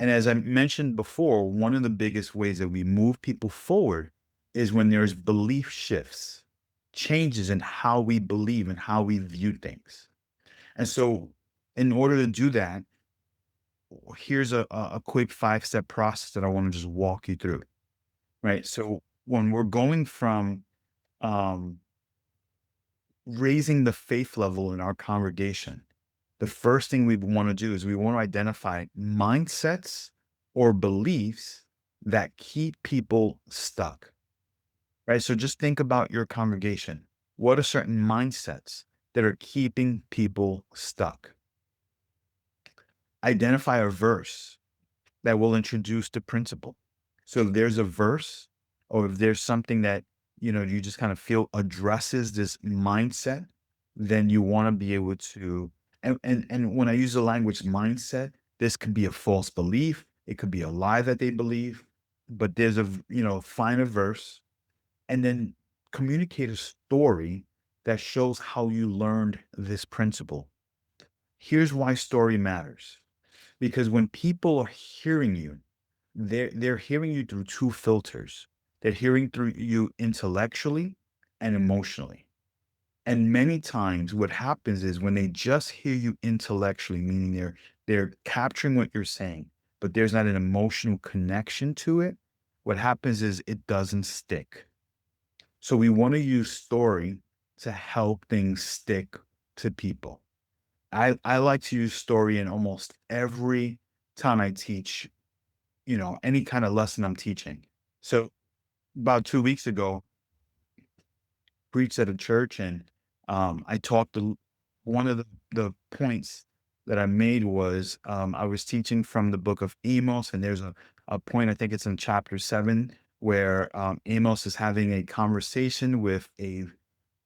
And as I mentioned before, one of the biggest ways that we move people forward is when there's belief shifts, changes in how we believe and how we view things. And so in order to do that, here's a quick 5-step process that I want to just walk you through, right? So when we're going from um, raising the faith level in our congregation, the first thing we want to do is we want to identify mindsets or beliefs that keep people stuck, right? So just think about your congregation. What are certain mindsets that are keeping people stuck? Identify a verse that will introduce the principle. So if there's a verse or if there's something that, you just kind of feel addresses this mindset, then you want to be able to, and when I use the language mindset, this could be a false belief, it could be a lie that they believe, but there's find a verse and then communicate a story that shows how you learned this principle. Here's why story matters. Because when people are hearing you, they're hearing you through two filters. They're hearing through you intellectually and emotionally. And many times what happens is when they just hear you intellectually, meaning they're capturing what you're saying, but there's not an emotional connection to it, what happens is it doesn't stick. So we want to use story to help things stick to people. I like to use story in almost every time I teach, any kind of lesson I'm teaching. So about 2 weeks ago, preached at a church and I talked to one of the points that I made was I was teaching from the book of Amos, and there's a point, I think it's in chapter 7, where Amos is having a conversation with I'm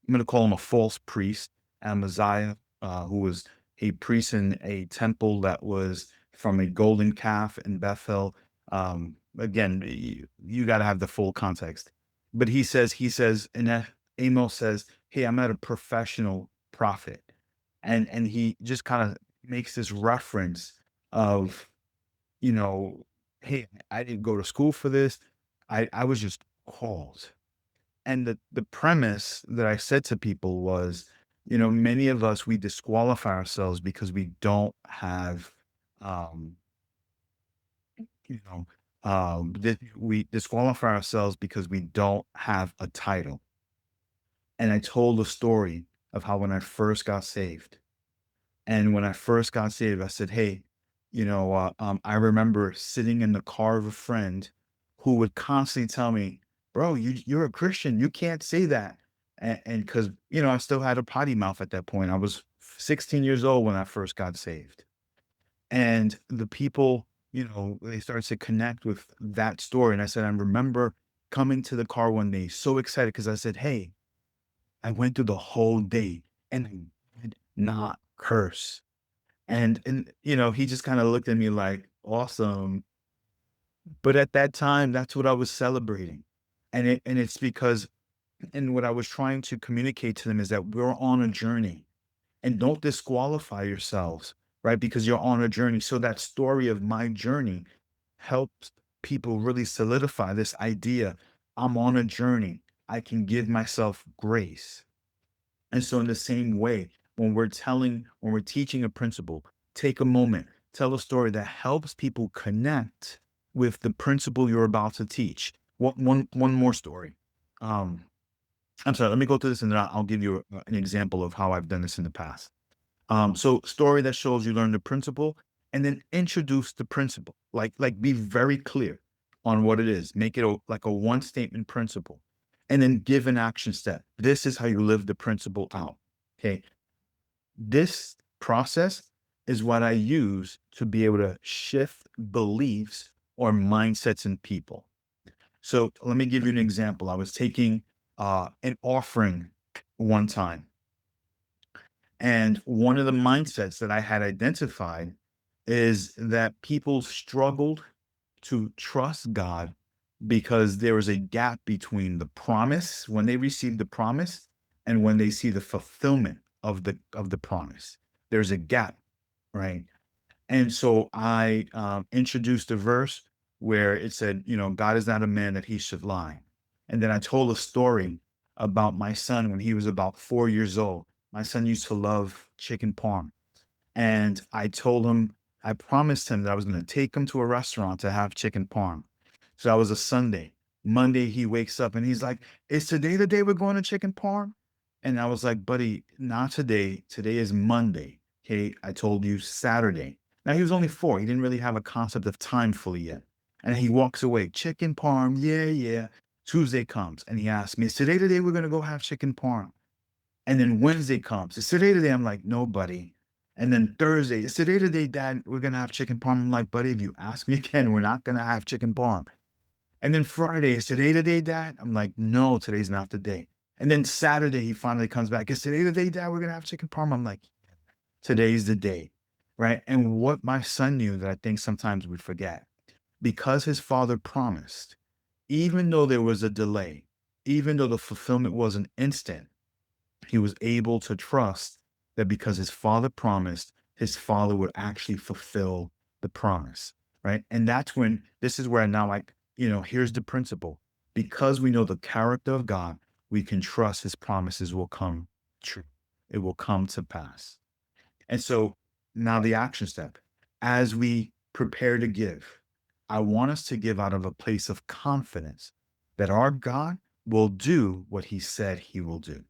going to call him a false priest, Amaziah, who was a priest in a temple that was from a golden calf in Bethel. Again, you got to have the full context. But and Amos says, "Hey, I'm not a professional prophet," and he just kind of makes this reference of, you know, "Hey, I didn't go to school for this. I was just called." And the premise that I said to people was, many of us, we disqualify ourselves because we don't have, um, we disqualify ourselves because we don't have a title. And I told the story of how when I first got saved, and when I first got saved, I said, "Hey, I remember sitting in the car of a friend who would constantly tell me, 'Bro, you're a Christian. You can't say that.'" And because I still had a potty mouth at that point. I was 16 years old when I first got saved, and the people, they started to connect with that story. And I said, I remember coming to the car one day so excited because I said, "Hey, I went through the whole day and I did not curse." And he just kinda looked at me like, "Awesome." But at that time, that's what I was celebrating. And it's because and what I was trying to communicate to them is that we're on a journey, and don't disqualify yourselves, right? Because you're on a journey. So that story of my journey helps people really solidify this idea. I'm on a journey. I can give myself grace. And so in the same way, when we're teaching a principle, take a moment, tell a story that helps people connect with the principle you're about to teach. One more story. Um, I'm sorry, let me go through this and then I'll give you an example of how I've done this in the past. So story that shows you learn the principle and then introduce the principle. Like be very clear on what it is. Make it like a one statement principle. And then give an action step. This is how you live the principle out. Okay. This process is what I use to be able to shift beliefs or mindsets in people. So let me give you an example. I was taking an offering one time, and one of the mindsets that I had identified is that people struggled to trust God because there was a gap between the promise when they received the promise and when they see the fulfillment of the promise. There's a gap, right? And so I introduced a verse where it said, God is not a man that he should lie. And then I told a story about my son when he was about 4 years old. My son used to love chicken parm. And I promised him that I was going to take him to a restaurant to have chicken parm. So that was a Sunday. Monday, he wakes up and he's like, "Is today the day we're going to chicken parm?" And I was like, "Buddy, not today. Today is Monday. Okay. I told you Saturday." Now he was only 4. He didn't really have a concept of time fully yet. And he walks away, "Chicken parm. Yeah, yeah." Tuesday comes and he asks me, "Is today the day we're going to go have chicken parm?" And then Wednesday comes. "Is today the day?" I'm like, "No, buddy. And then Thursday, "Is today the day, Dad, we're gonna have chicken parm?" I'm like, "Buddy, if you ask me again, we're not gonna have chicken parm." And then Friday, "Is today the day, Dad?" I'm like, "No, today's not the day." And then Saturday, he finally comes back, "Is today the day, Dad, we're gonna have chicken parm?" I'm like, "Today's the day." Right? And what my son knew that I think sometimes we forget, because his father promised, even though there was a delay, even though the fulfillment wasn't instant, he was able to trust that because his father promised, his father would actually fulfill the promise. Right. And that's when this is where now, like, here's the principle. Because we know the character of God, we can trust his promises will come true. It will come to pass. And so now the action step, as we prepare to give, I want us to give out of a place of confidence that our God will do what he said he will do.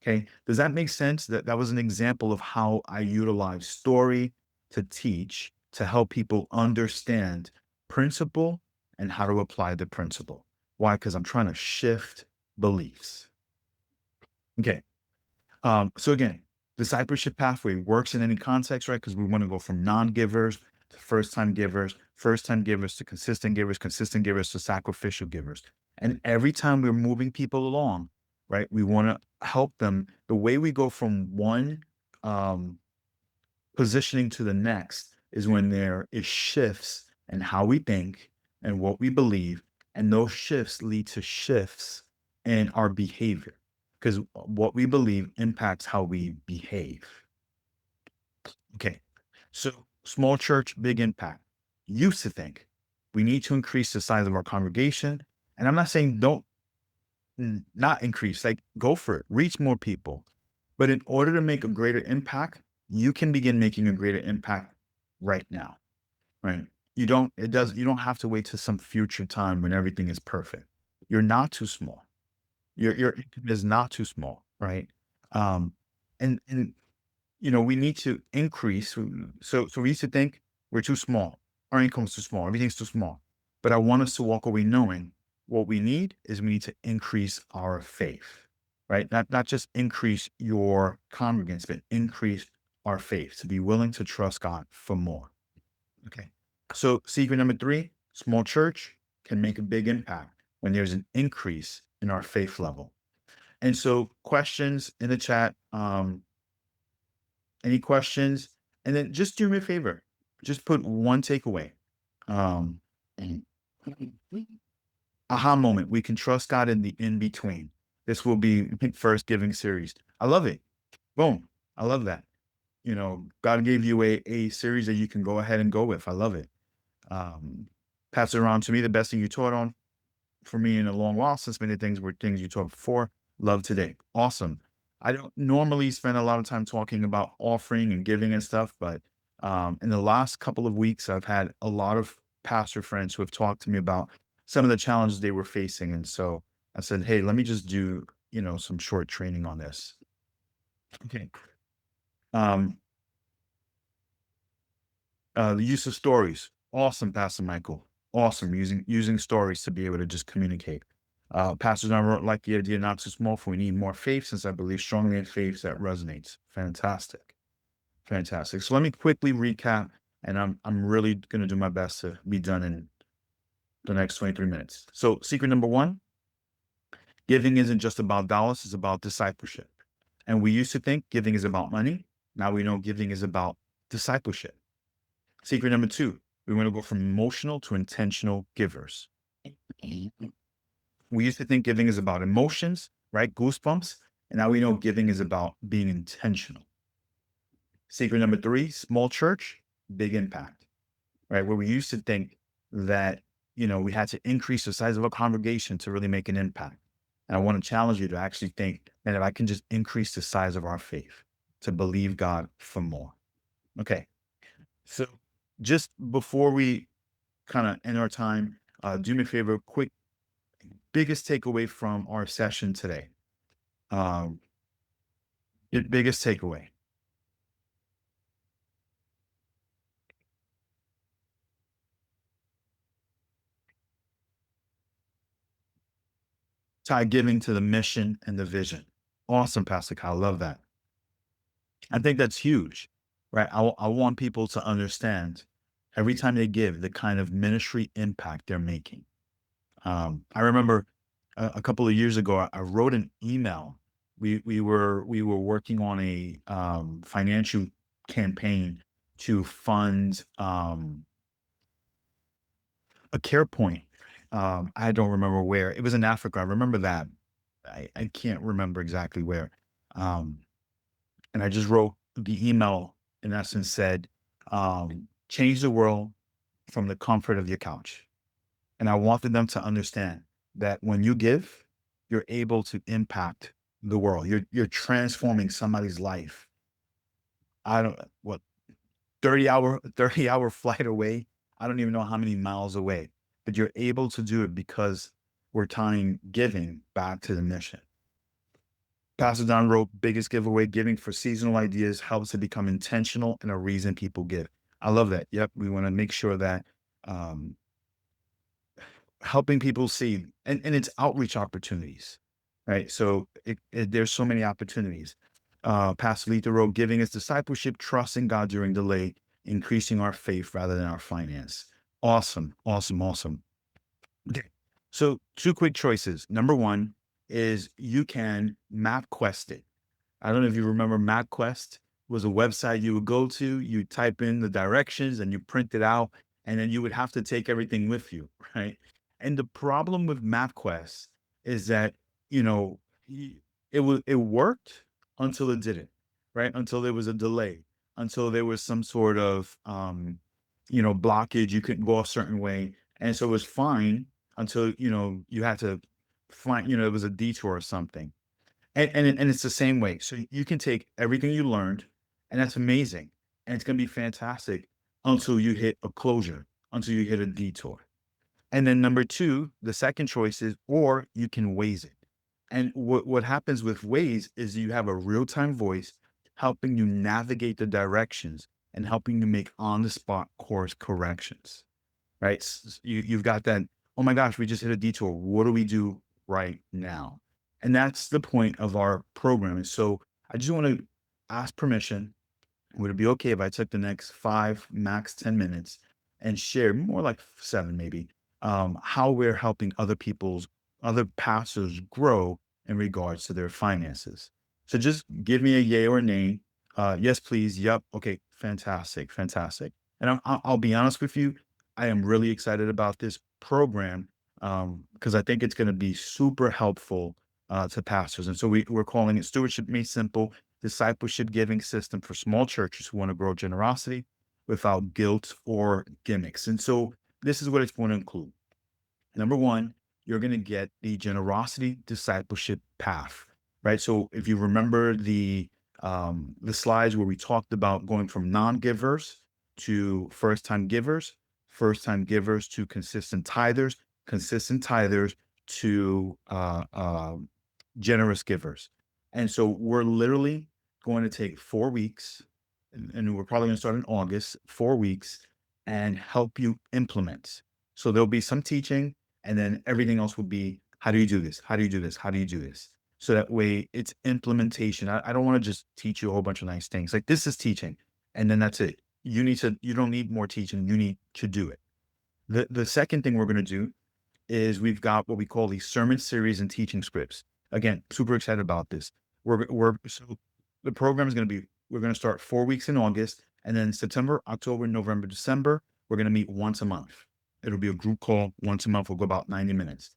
Okay. Does that make sense? That was an example of how I utilize story to teach, to help people understand principle and how to apply the principle. Why? Because I'm trying to shift beliefs. Okay. So again, discipleship pathway works in any context, right? Because we want to go from non-givers to first time givers to consistent givers to sacrificial givers. And every time we're moving people along, right, we want to help them. The way we go from one um, positioning to the next is when there is shifts in how we think and what we believe, and those shifts lead to shifts in our behavior because what we believe impacts how we behave. Okay, so small church, big impact. Used to think we need to increase the size of our congregation, and I'm not saying don't not increase, like go for it, reach more people. But in order to make a greater impact, you can begin making a greater impact right now, right? You don't have to wait to some future time when everything is perfect. You're not too small. Your income is not too small, right? Um, and we need to increase. So we used to think we're too small. Our income's too small. Everything's too small. But I want us to walk away knowing what we need is we need to increase our faith, right? Not just increase your congregants, but increase our faith to be willing to trust God for more. Okay. So secret number three, small church can make a big impact when there's an increase in our faith level. And so questions in the chat. Any questions? And then just do me a favor. Just put one takeaway. Um, aha moment. We can trust God in the in between. This will be first giving series. I love it. Boom. I love that. God gave you a series that you can go ahead and go with. I love it. Pass it around to me. The best thing you taught on for me in a long while, since many things were things you taught before. Love today. Awesome. I don't normally spend a lot of time talking about offering and giving and stuff, but in the last couple of weeks, I've had a lot of pastor friends who have talked to me about some of the challenges they were facing. And so I said, hey, let me just do, some short training on this. Okay. Um, the use of stories. Awesome, Pastor Michael. Awesome. Using stories to be able to just communicate. Pastors I wrote like the idea not too small for we need more faith since I believe strongly in faith that resonates. Fantastic. Fantastic. So let me quickly recap and I'm really gonna do my best to be done in the next 23 minutes. So secret number one, giving isn't just about dollars, it's about discipleship. And we used to think giving is about money. Now we know giving is about discipleship. Secret number two, we want to go from emotional to intentional givers. We used to think giving is about emotions, right? Goosebumps. And now we know giving is about being intentional. Secret number three, small church, big impact, right? Where we used to think that, we had to increase the size of a congregation to really make an impact. And I want to challenge you to actually think that if I can just increase the size of our faith to believe God for more. Okay. So just before we kind of end our time, do me a favor, quick, biggest takeaway from our session today. Um, your biggest takeaway. Tie giving to the mission and the vision. Awesome, Pastor Kyle. Love that. I think that's huge. right? I want people to understand every time they give the kind of ministry impact they're making. I remember a couple of years ago, I wrote an email. We were working on a financial campaign to fund a care point. I don't remember where. It was in Africa. I remember that. I can't remember exactly where. Um, and I just wrote the email, in essence, said, change the world from the comfort of your couch. And I wanted them to understand that when you give, you're able to impact the world. You're transforming somebody's life. I don't what 30-hour flight away. I don't even know how many miles away, but you're able to do it because we're tying giving back to the mission. Pastor Don wrote, biggest giveaway, giving for seasonal ideas helps to become intentional and a reason people give. I love that. Yep. We want to make sure that um, helping people see, and it's outreach opportunities, right? So there's so many opportunities. Pastor Lita wrote, giving is discipleship, trusting God during delay, increasing our faith rather than our finance. Awesome, awesome, awesome. Okay. So two quick choices. Number one is you can map quest it. I don't know if you remember MapQuest was a website you would go to, you type in the directions and you print it out, and then you would have to take everything with you, right? And the problem with MapQuest is that, you know, it worked until it didn't, right? Until there was a delay, until there was some sort of blockage, you couldn't go a certain way. And so it was fine until, you had to find, it was a detour or something. And it's the same way. So you can take everything you learned, and that's amazing, and it's gonna be fantastic until you hit a closure, until you hit a detour. And then number two, the second choice is, or you can Waze it. And what happens with Waze is you have a real-time voice helping you navigate the directions and helping you make on-the-spot course corrections, right? You've got that, oh my gosh, we just hit a detour. What do we do right now? And that's the point of our program. And so I just want to ask permission. Would it be okay if I took the next 5, max 10 minutes and share, more like 7 maybe, how we're helping other pastors grow in regards to their finances? So just give me a yay or nay. Yes, please. Yep. Okay. Fantastic. Fantastic. And I'll be honest with you. I am really excited about this program because I think it's going to be super helpful to pastors. And so we're calling it Stewardship Made Simple, discipleship giving system for small churches who want to grow generosity without guilt or gimmicks. And so this is what it's going to include. Number one, you're going to get the generosity discipleship path, right? So if you remember the slides where we talked about going from non-givers to first time givers to consistent tithers to generous givers. And so we're literally going to take 4 weeks, and we're probably going to start in August, 4 weeks, and help you implement. So there'll be some teaching, and then everything else will be, how do you do this? How do you do this? How do you do this? So that way it's implementation. I don't want to just teach you a whole bunch of nice things. Like, this is teaching, and then that's it. You don't need more teaching. You need to do it. The second thing we're going to do is we've got what we call these sermon series and teaching scripts. Again, super excited about this. So the program is going to be, we're going to start 4 weeks in August, and then September, October, November, December, we're going to meet once a month. It'll be a group call once a month. We'll go about 90 minutes.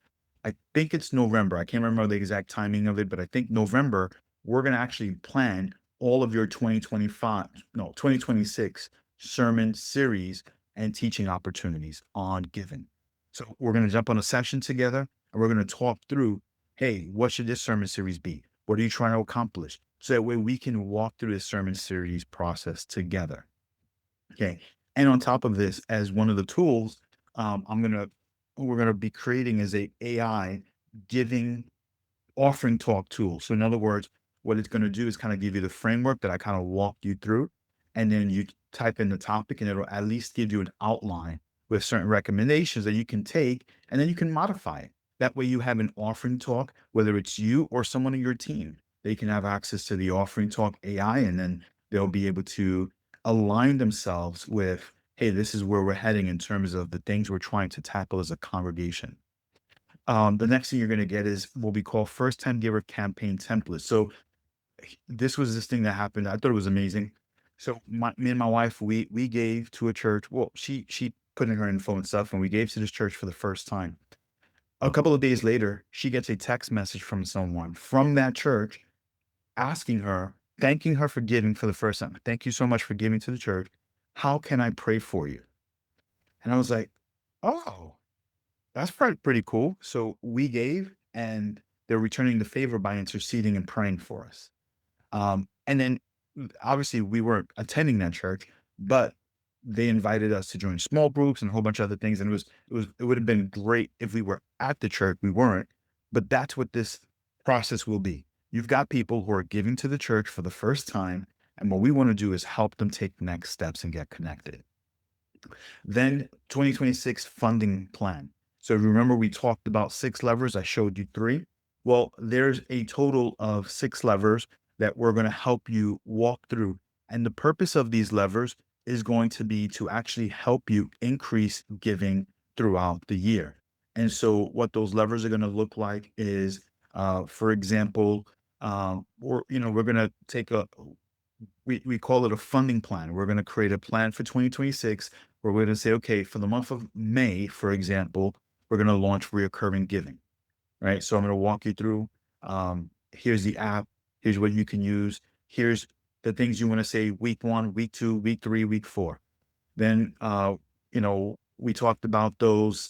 I think it's November. I can't remember the exact timing of it, but I think November, we're going to actually plan all of your 2026 sermon series and teaching opportunities on giving. So we're going to jump on a session together, and we're going to talk through, hey, what should this sermon series be? What are you trying to accomplish? So that way we can walk through this sermon series process together. Okay. And on top of this, as one of the tools, we're going to be creating is a AI giving offering talk tool. So in other words, what it's going to do is kind of give you the framework that I kind of walked you through. And then you type in the topic, and it'll at least give you an outline with certain recommendations that you can take, and then you can modify it. That way you have an offering talk, whether it's you or someone in your team, they can have access to the offering talk AI, and then they'll be able to align themselves with, hey, this is where we're heading in terms of the things we're trying to tackle as a congregation. The next thing you're going to get is what we call first time giver campaign templates. So this was this thing that happened. I thought it was amazing. So me and my wife, we gave to a church. Well, she put in her info and stuff, and we gave to this church for the first time. A couple of days later, she gets a text message from someone from that church asking her, thanking her for giving for the first time. Thank you so much for giving to the church. How can I pray for you? And I was like, oh, that's pretty cool. So we gave, and they're returning the favor by interceding and praying for us. And then obviously we weren't attending that church, but they invited us to join small groups and a whole bunch of other things. And it would have been great if we were at the church. We weren't, but that's what this process will be. You've got people who are giving to the church for the first time. And what we want to do is help them take next steps and get connected. Then 2026 funding plan. So remember we talked about 6 levers. I showed you 3. Well, there's a total of 6 levers that we're going to help you walk through. And the purpose of these levers is going to be to actually help you increase giving throughout the year. And so what those levers are going to look like is, for example, we're going to take we call it a funding plan. We're going to create a plan for 2026 where we're going to say, okay, for the month of May, for example, we're going to launch reoccurring giving, right? So I'm going to walk you through. Here's the app. Here's what you can use. Here's the things you want to say week 1, week 2, week 3, week 4. Then, we talked about those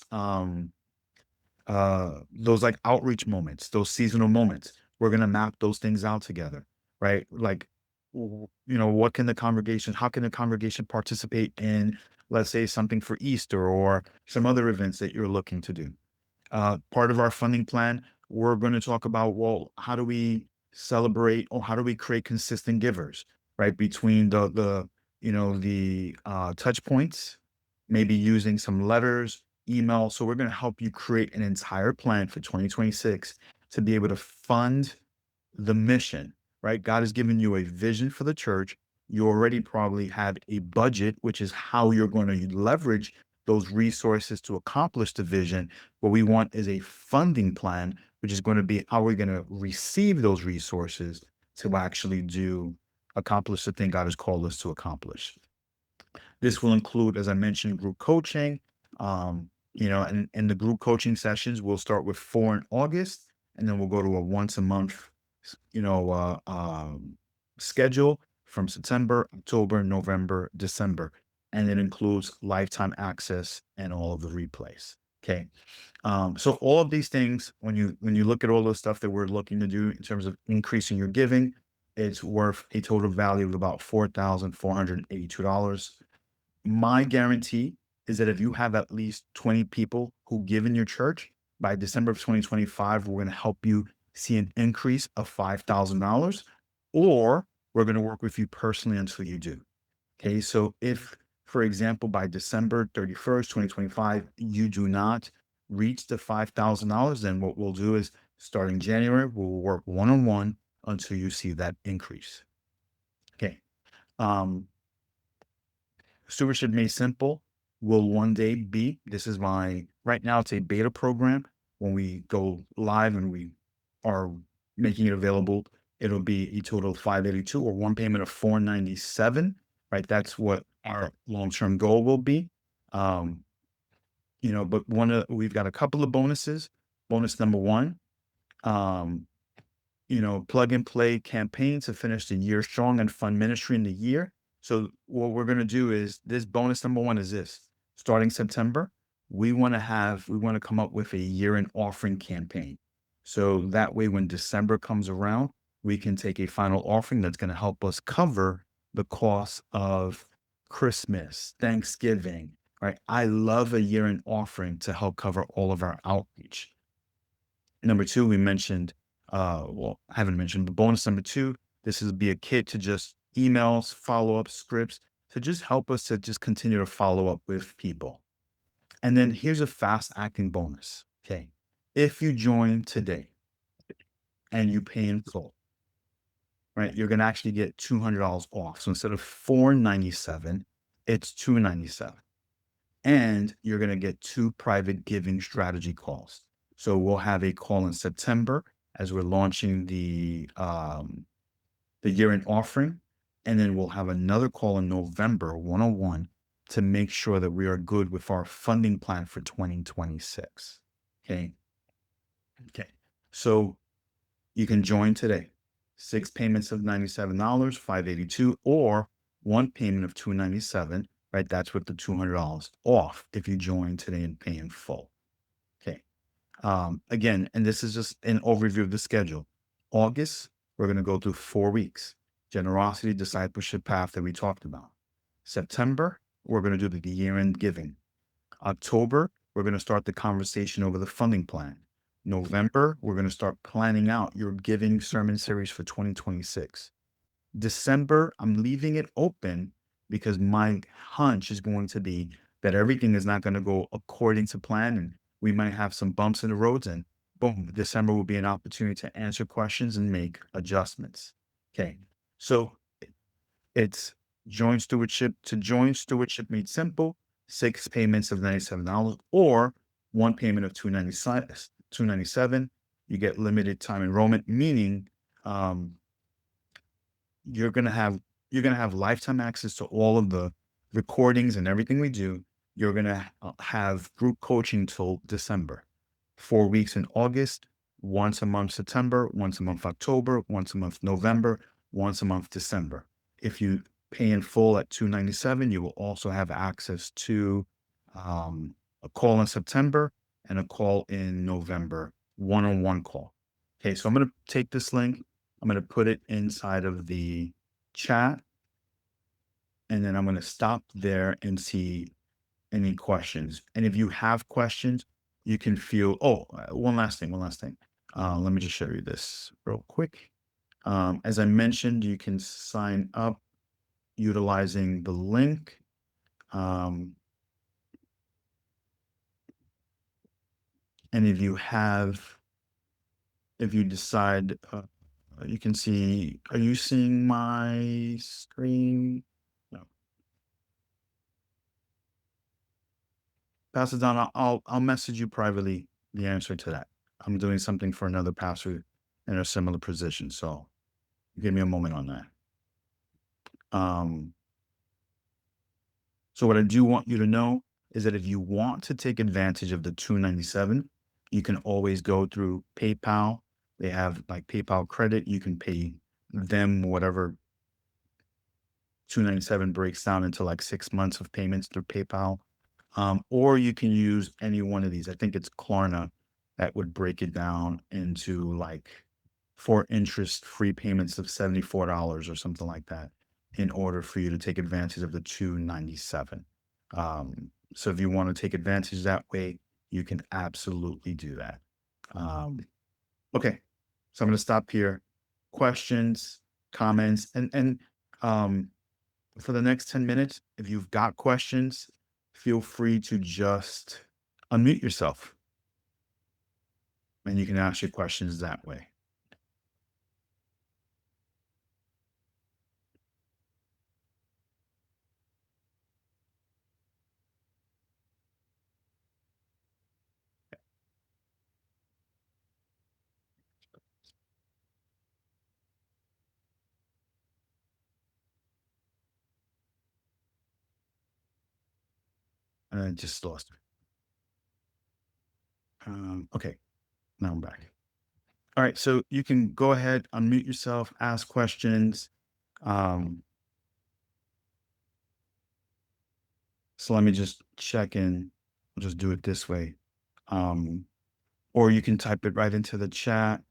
like outreach moments, those seasonal moments. We're going to map those things out together, right? Like, how can the congregation participate in, let's say, something for Easter or some other events that you're looking to do? Part of our funding plan, we're going to talk about, well, how do we celebrate or how do we create consistent givers, right? Between the touch points, maybe using some letters, email. So we're going to help you create an entire plan for 2026 to be able to fund the mission, right? God has given you a vision for the church. You already probably have a budget, which is how you're going to leverage those resources to accomplish the vision. What we want is a funding plan, which is going to be how we're going to receive those resources to actually accomplish the thing God has called us to accomplish. This will include, as I mentioned, group coaching. And the group coaching sessions will start with 4 in August, and then we'll go to a once a month, schedule from September, October, November, December, and it includes lifetime access and all of the replays. Okay. So all of these things, when you look at all the stuff that we're looking to do in terms of increasing your giving, it's worth a total value of about $4,482. My guarantee is that if you have at least 20 people who give in your church, by December of 2025, we're going to help you see an increase of $5,000, or we're going to work with you personally until you do. Okay. So if, for example, by December 31st, 2025, you do not reach the $5,000, then what we'll do is starting January, we'll work one-on-one until you see that increase. Okay. Um, Stewardship Made Simple will one day be, right now it's a beta program. When we go live and we are making it available, it'll be a total of 582 or one payment of 497, right? That's what our long-term goal will be. But we've got a couple of bonuses. Bonus number 1, plug and play campaign to finish the year strong and fund ministry in the year. So what we're going to do is this bonus number 1 is this. Starting September, we want to come up with a year-end offering campaign. So that way, when December comes around, we can take a final offering that's going to help us cover the cost of Christmas, Thanksgiving, right? I love a year-end offering to help cover all of our outreach. Number 2, we mentioned, I haven't mentioned, but bonus number 2, this is be a kit to just emails, follow-up scripts to just help us to just continue to follow up with people. And then here's a fast acting bonus. Okay. If you join today and you pay in full, right? You're going to actually get $200 off. So instead of 497, it's 297. And you're going to get two private giving strategy calls. So we'll have a call in September as we're launching the year-end offering, and then we'll have another call in November 101 to make sure that we are good with our funding plan for 2026. Okay. Okay. So you can join today. 6 payments of $97, 582, or one payment of 297, right? That's with the $200 off if you join today and pay in full. Okay. Again, and this is just an overview of the schedule. August, we're going to go through 4 weeks. Generosity, discipleship path that we talked about. September, we're going to do the year-end giving. October, we're going to start the conversation over the funding plan. November, we're going to start planning out your giving sermon series for 2026. December, I'm leaving it open because my hunch is going to be that everything is not going to go according to plan and we might have some bumps in the roads, and boom, December will be an opportunity to answer questions and make adjustments. Okay. So it's join stewardship. To join stewardship made simple, 6 payments of $97 or one payment of 297. You get limited time enrollment, meaning you're gonna have lifetime access to all of the recordings and everything we do. You're gonna have group coaching till December, 4 weeks in August, once a month September, once a month October, once a month November, once a month December. If you pay in full at 297, you will also have access to a call in September and a call in November, one-on-one call. Okay, so I'm gonna take this link. I'm going to put it inside of the chat, and then I'm going to stop there and see any questions. And if you have questions, you can feel, one last thing. Let me just show you this real quick. As I mentioned, you can sign up utilizing the link. And if you decide, you can see, are you seeing my screen? No. Pastor Don, I'll message you privately the answer to that. I'm doing something for another pastor in a similar position, so give me a moment on that. Um, so what I do want you to know is that if you want to take advantage of the 297, you can always go through PayPal. They have like PayPal credit. You can pay them whatever 297 breaks down into like 6 months of payments through PayPal. Or you can use any one of these. I think it's Klarna that would break it down into like 4 interest-free payments of $74 or something like that in order for you to take advantage of the 297. So if you want to take advantage that way, you can absolutely do that. Okay, so I'm going to stop here. Questions, comments, and for the next 10 minutes, if you've got questions, feel free to just unmute yourself and you can ask your questions that way. And I just lost it. Okay, now I'm back. All right, so you can go ahead, unmute yourself, ask questions. So let me just check in. I'll just do it this way. Or you can type it right into the chat.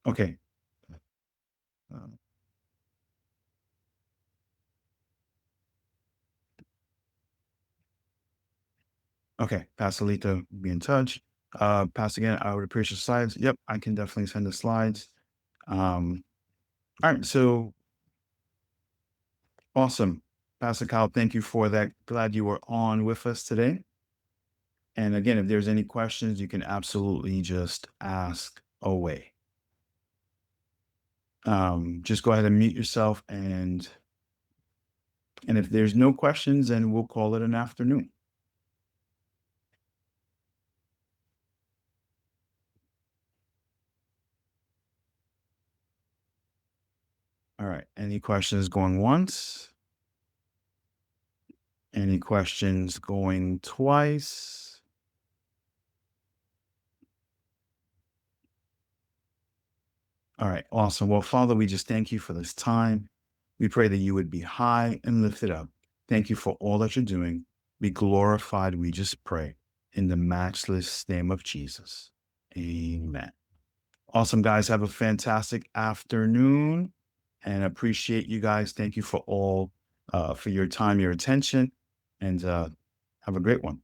Okay. Um, okay, Pastor Lito, be in touch. Pastor, again, I would appreciate slides. Yep, I can definitely send the slides. All right, so awesome. Pastor Kyle, thank you for that. Glad you were on with us today. And again, if there's any questions, you can absolutely just ask away. Just go ahead and mute yourself, and if there's no questions, then we'll call it an afternoon. All right. Any questions going once? Any questions going twice? All right. Awesome. Well, Father, we just thank you for this time. We pray that you would be high and lifted up. Thank you for all that you're doing. Be glorified, we just pray, in the matchless name of Jesus. Amen. Awesome, guys. Have a fantastic afternoon and appreciate you guys. Thank you for all, for your time, your attention, and have a great one.